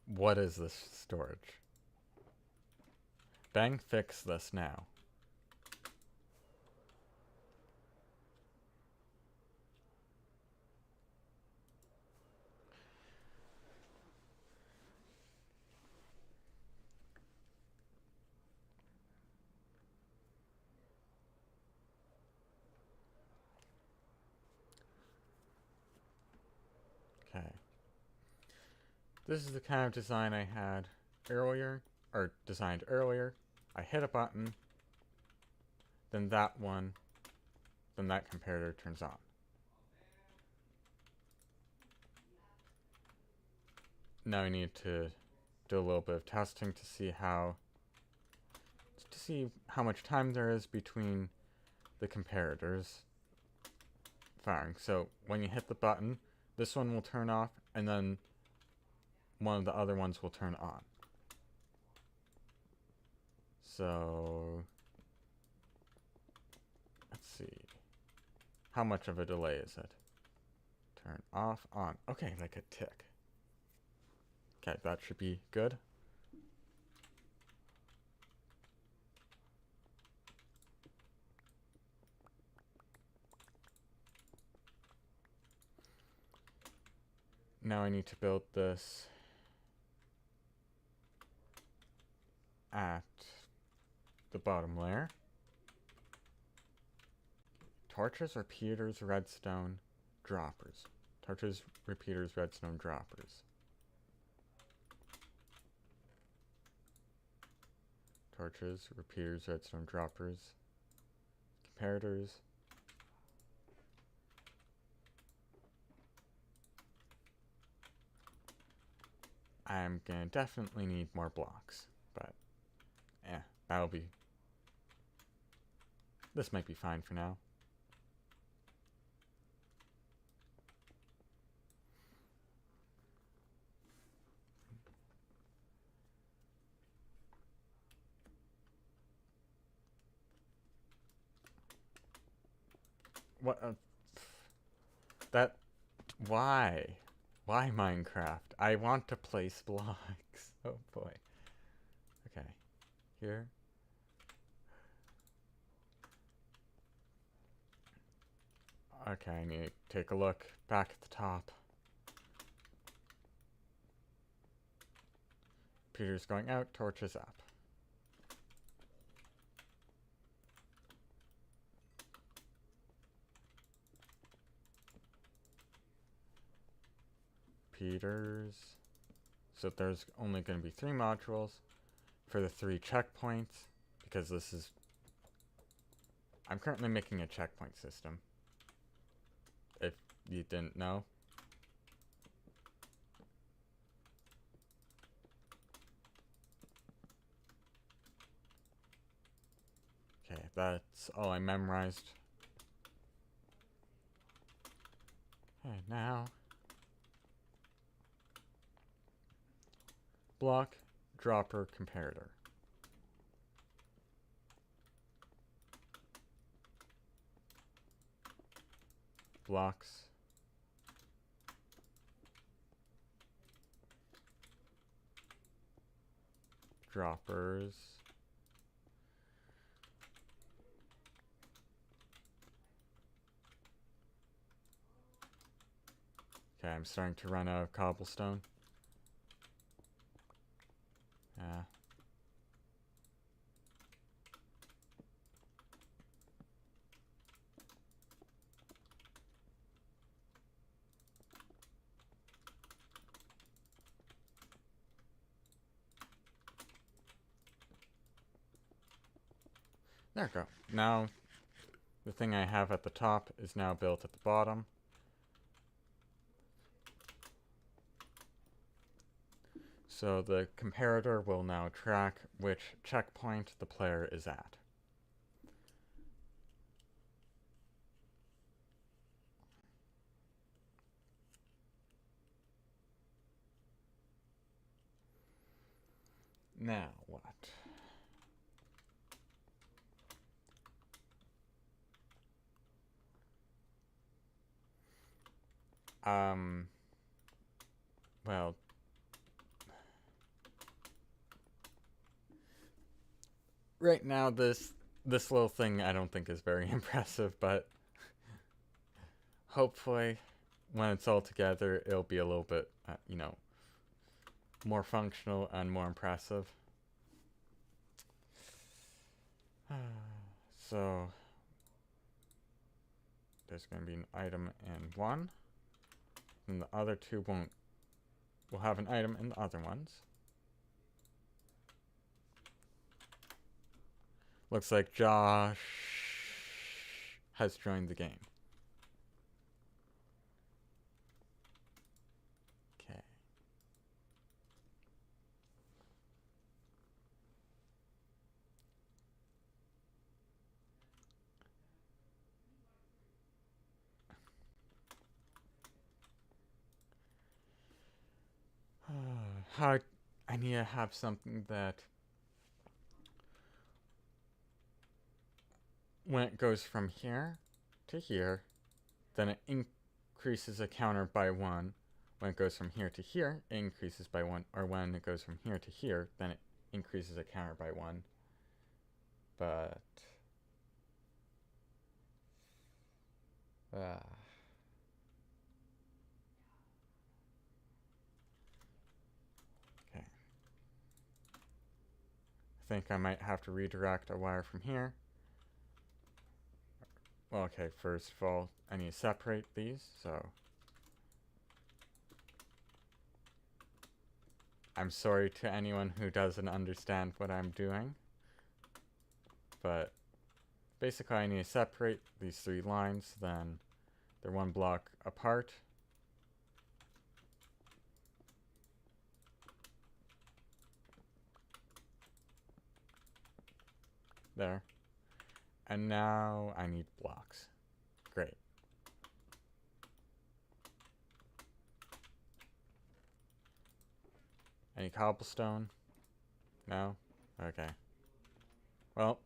S1: what is this storage? Bang, fix this now. Okay. This is the kind of design I had earlier, or designed earlier. I hit a button, then that one, then that comparator turns on. Now I need to do a little bit of testing to see how much time there is between the comparators firing. So when you hit the button, this one will turn off, and then one of the other ones will turn on. So let's see. How much of a delay is it? Turn off, on. Okay, like a tick. Okay, that should be good. Now I need to build this at the bottom layer. Torches, repeaters, redstone, droppers. Torches, repeaters, redstone, droppers. Torches, repeaters, redstone, droppers. Comparators. I'm gonna definitely need more blocks, but yeah, that'll be... This might be fine for now. What? That... Why? Why Minecraft? I want to place blocks. Oh boy. Okay. Here. Okay, I need to take a look back at the top. Peter's going out, torches up. Peters. So there's only going to be 3 modules for the 3 checkpoints, because this is... I'm currently making a checkpoint system, if you didn't know. Okay, that's all I memorized. Okay, now... Block, dropper, comparator. Blocks. Droppers. Okay, I'm starting to run out of cobblestone. Yeah. There we go. Now, the thing I have at the top is now built at the bottom. So the comparator will now track which checkpoint the player is at. Now what? Well, right now this little thing I don't think is very impressive, but hopefully when it's all together it'll be a little bit, you know, more functional and more impressive. So there's going to be an item in one, and the other 2 won't. We'll have an item in the other ones. Looks like Josh has joined the game. Okay. How I need to have something that when it goes from here to here, then it increases a counter by 1. When it goes from here to here, it increases by 1. Or when it goes from here to here, then it increases a counter by 1. But... okay. I think I might have to redirect a wire from here. Well, okay, first of all, I need to separate these, so... I'm sorry to anyone who doesn't understand what I'm doing. But basically I need to separate these 3 lines, then they're 1 block apart. There. And now I need blocks. Great. Any cobblestone? No? Okay. Well.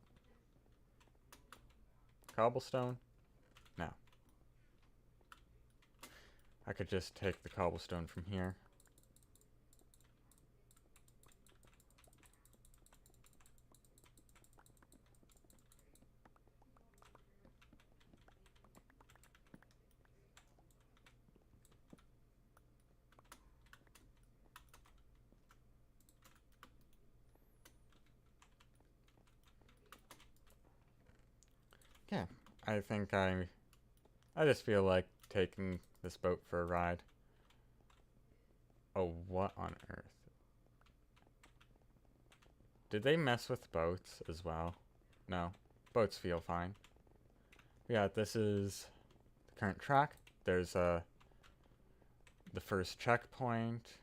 S1: Cobblestone? No. I could just take the cobblestone from here. Yeah, I think I just feel like taking this boat for a ride. Oh, what on earth? Did they mess with boats as well? No, boats feel fine. Yeah, this is the current track. There's the first checkpoint.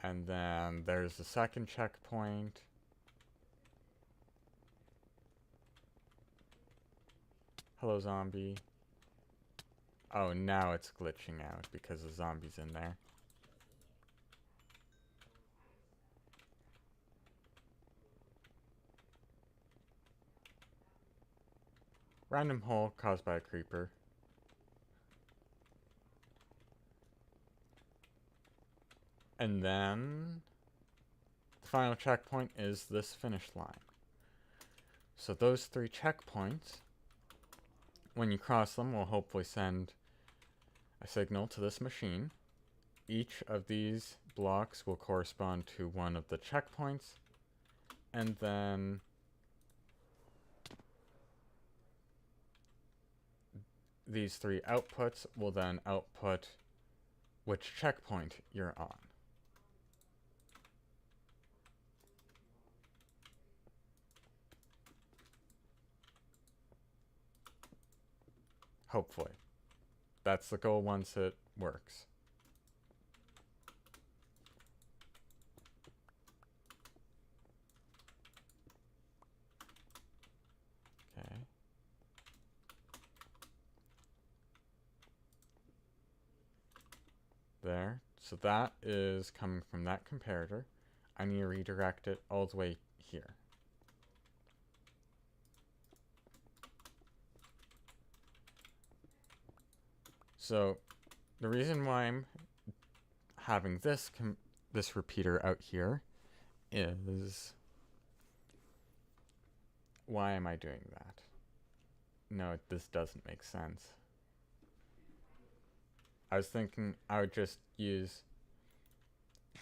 S1: And then there's the second checkpoint. Hello, zombie. Oh, now it's glitching out because the zombie's in there. Random hole caused by a creeper. And then the final checkpoint is this finish line. So those 3 checkpoints, when you cross them, will hopefully send a signal to this machine. Each of these blocks will correspond to one of the checkpoints, and then these 3 outputs will then output which checkpoint you're on. Hopefully. That's the goal once it works. Okay. There. So that is coming from that comparator. I need to redirect it all the way here. So the reason why I'm having this repeater out here is... why am I doing that? No, this doesn't make sense. I was thinking I would just use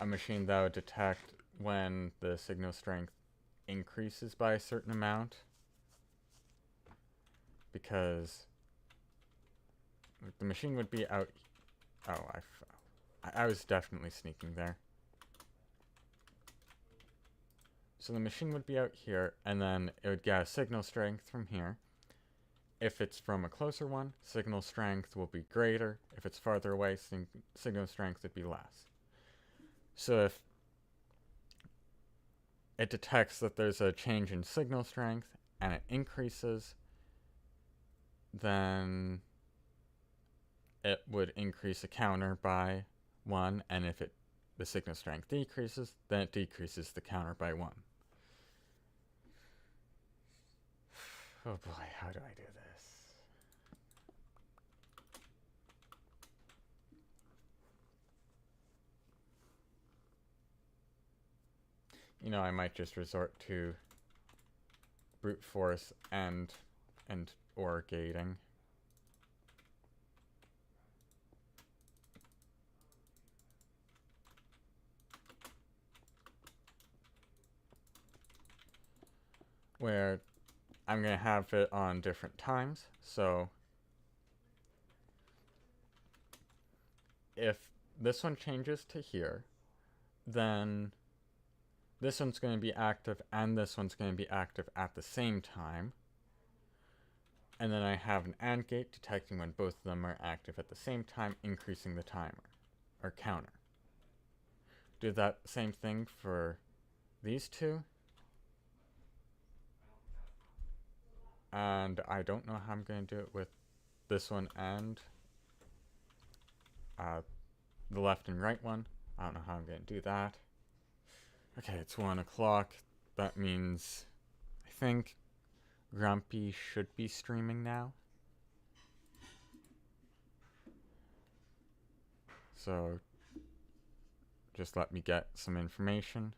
S1: a machine that would detect when the signal strength increases by a certain amount. Because the machine would be out... oh, I was definitely sneaking there. So the machine would be out here, and then it would get a signal strength from here. If it's from a closer one, signal strength will be greater. If it's farther away, signal strength would be less. So if it detects that there's a change in signal strength, and it increases, then it would increase a counter by 1, and if the signal strength decreases, then it decreases the counter by 1. Oh boy, how do I do this? you know, I might just resort to brute force and or gating. Where I'm going to have it on different times, so if this one changes to here, then this one's going to be active and this one's going to be active at the same time. And then I have an AND gate detecting when both of them are active at the same time, increasing the timer, or counter. Do that same thing for these two. And I don't know how I'm going to do it with this one and the left and right one. I don't know how I'm going to do that. Okay, it's 1 o'clock. That means I think Grumpy should be streaming now. So just let me get some information.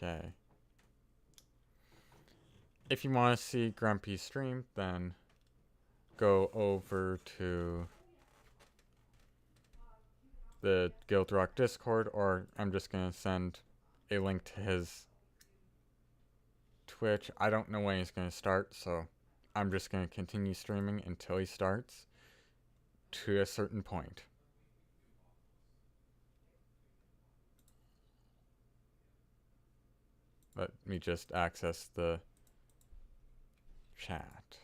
S1: Okay. If you want to see Grumpy stream, then go over to the GuildRock Discord, or I'm just going to send a link to his Twitch. I don't know when he's going to start, so I'm just going to continue streaming until he starts to a certain point. Let me just access the chat.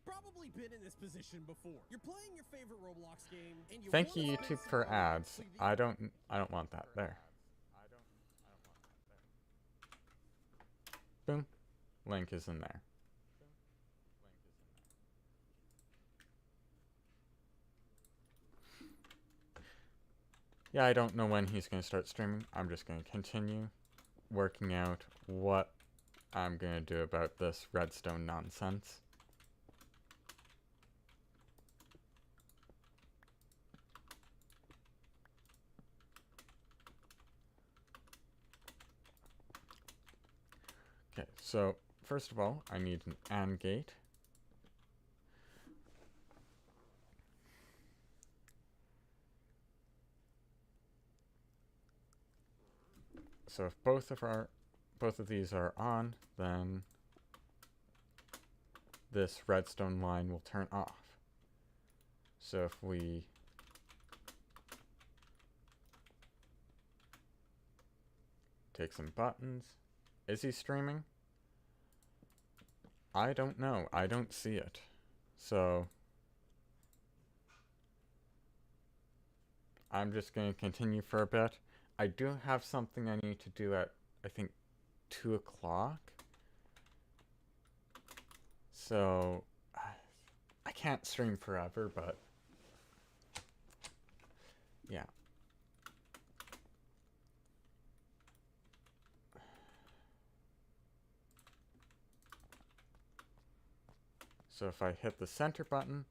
S8: Probably been in this position before. You're playing your favorite Roblox game and you
S1: Thank you,
S8: wanna
S1: YouTube,
S8: spend
S1: for
S8: some
S1: ads.
S8: so you-
S1: I don't want that there. Boom. Link is in there. Yeah, I don't know when he's going to start streaming. I'm just going to continue working out what I'm going to do about this redstone nonsense. Okay, so first of all, I need an AND gate. So if both of these are on, then this redstone line will turn off. So if we take some buttons, is he streaming? I don't know. I don't see it. So I'm just going to continue for a bit. I do have something I need to do at, I think, 2 o'clock. So I can't stream forever, but yeah. So if I hit the center button,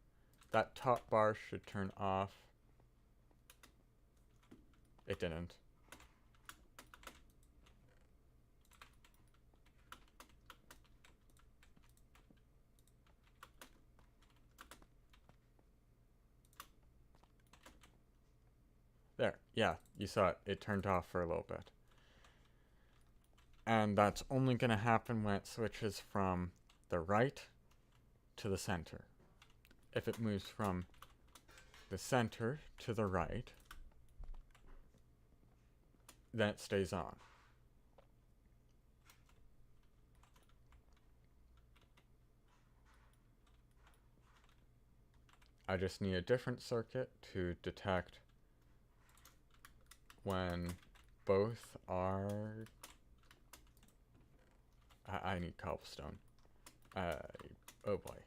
S1: that top bar should turn off. It didn't. There, yeah, you saw it. It turned off for a little bit. And that's only going to happen when it switches from the right to the center. If it moves from the center to the right, then it stays on. I just need a different circuit to detect when both are... I need cobblestone. Oh boy.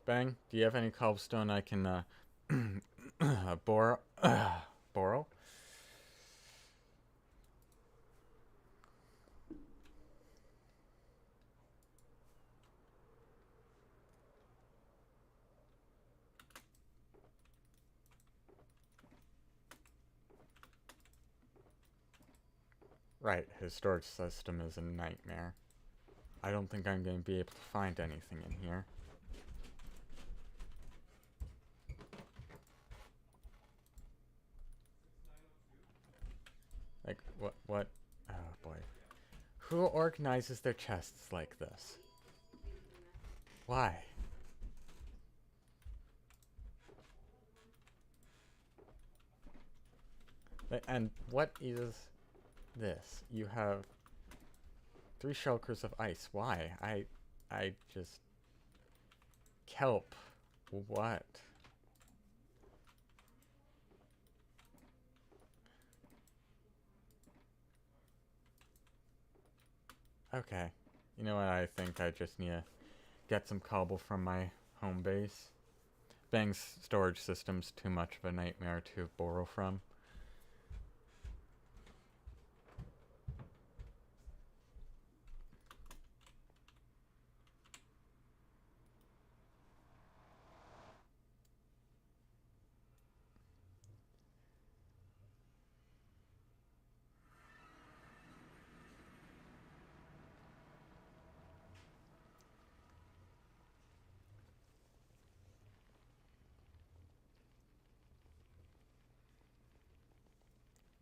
S1: Bang, do you have any cobblestone I can, borrow? Borrow? Right, his storage system is a nightmare. I don't think I'm going to be able to find anything in here. Like, what? Oh boy. Who organizes their chests like this? Why? And what is this? You have 3 shulkers of ice. Why? I just... Kelp. What? Okay. You know what? I think I just need to get some cobble from my home base. Bang's storage system's too much of a nightmare to borrow from.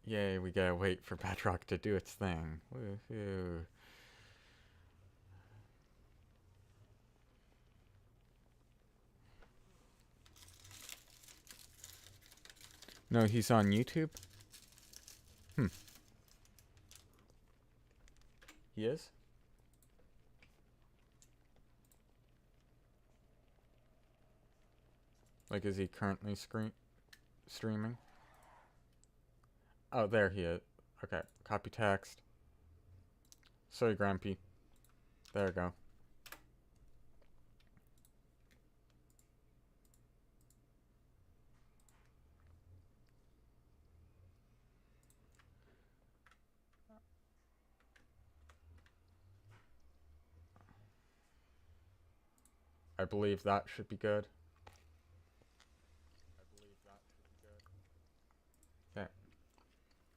S1: Yay, we gotta wait for Bedrock to do its thing. Woohoo. No, he's on YouTube? Hmm. He is? Like, is he currently streaming? Oh, there he is. Okay, copy text. Sorry, Grumpy. There we go. I believe that should be good. Okay.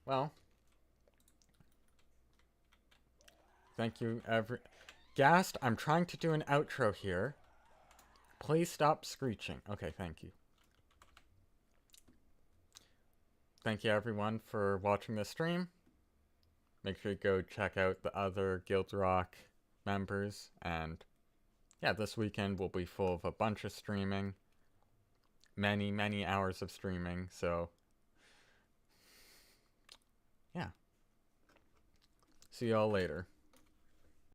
S1: Well. Thank you, Gast, I'm trying to do an outro here. Please stop screeching. Okay, thank you. Thank you, everyone, for watching this stream. Make sure you go check out the other GuildRock members. And, yeah, this weekend will be full of a bunch of streaming. Many, many hours of streaming, so... yeah. See y'all later.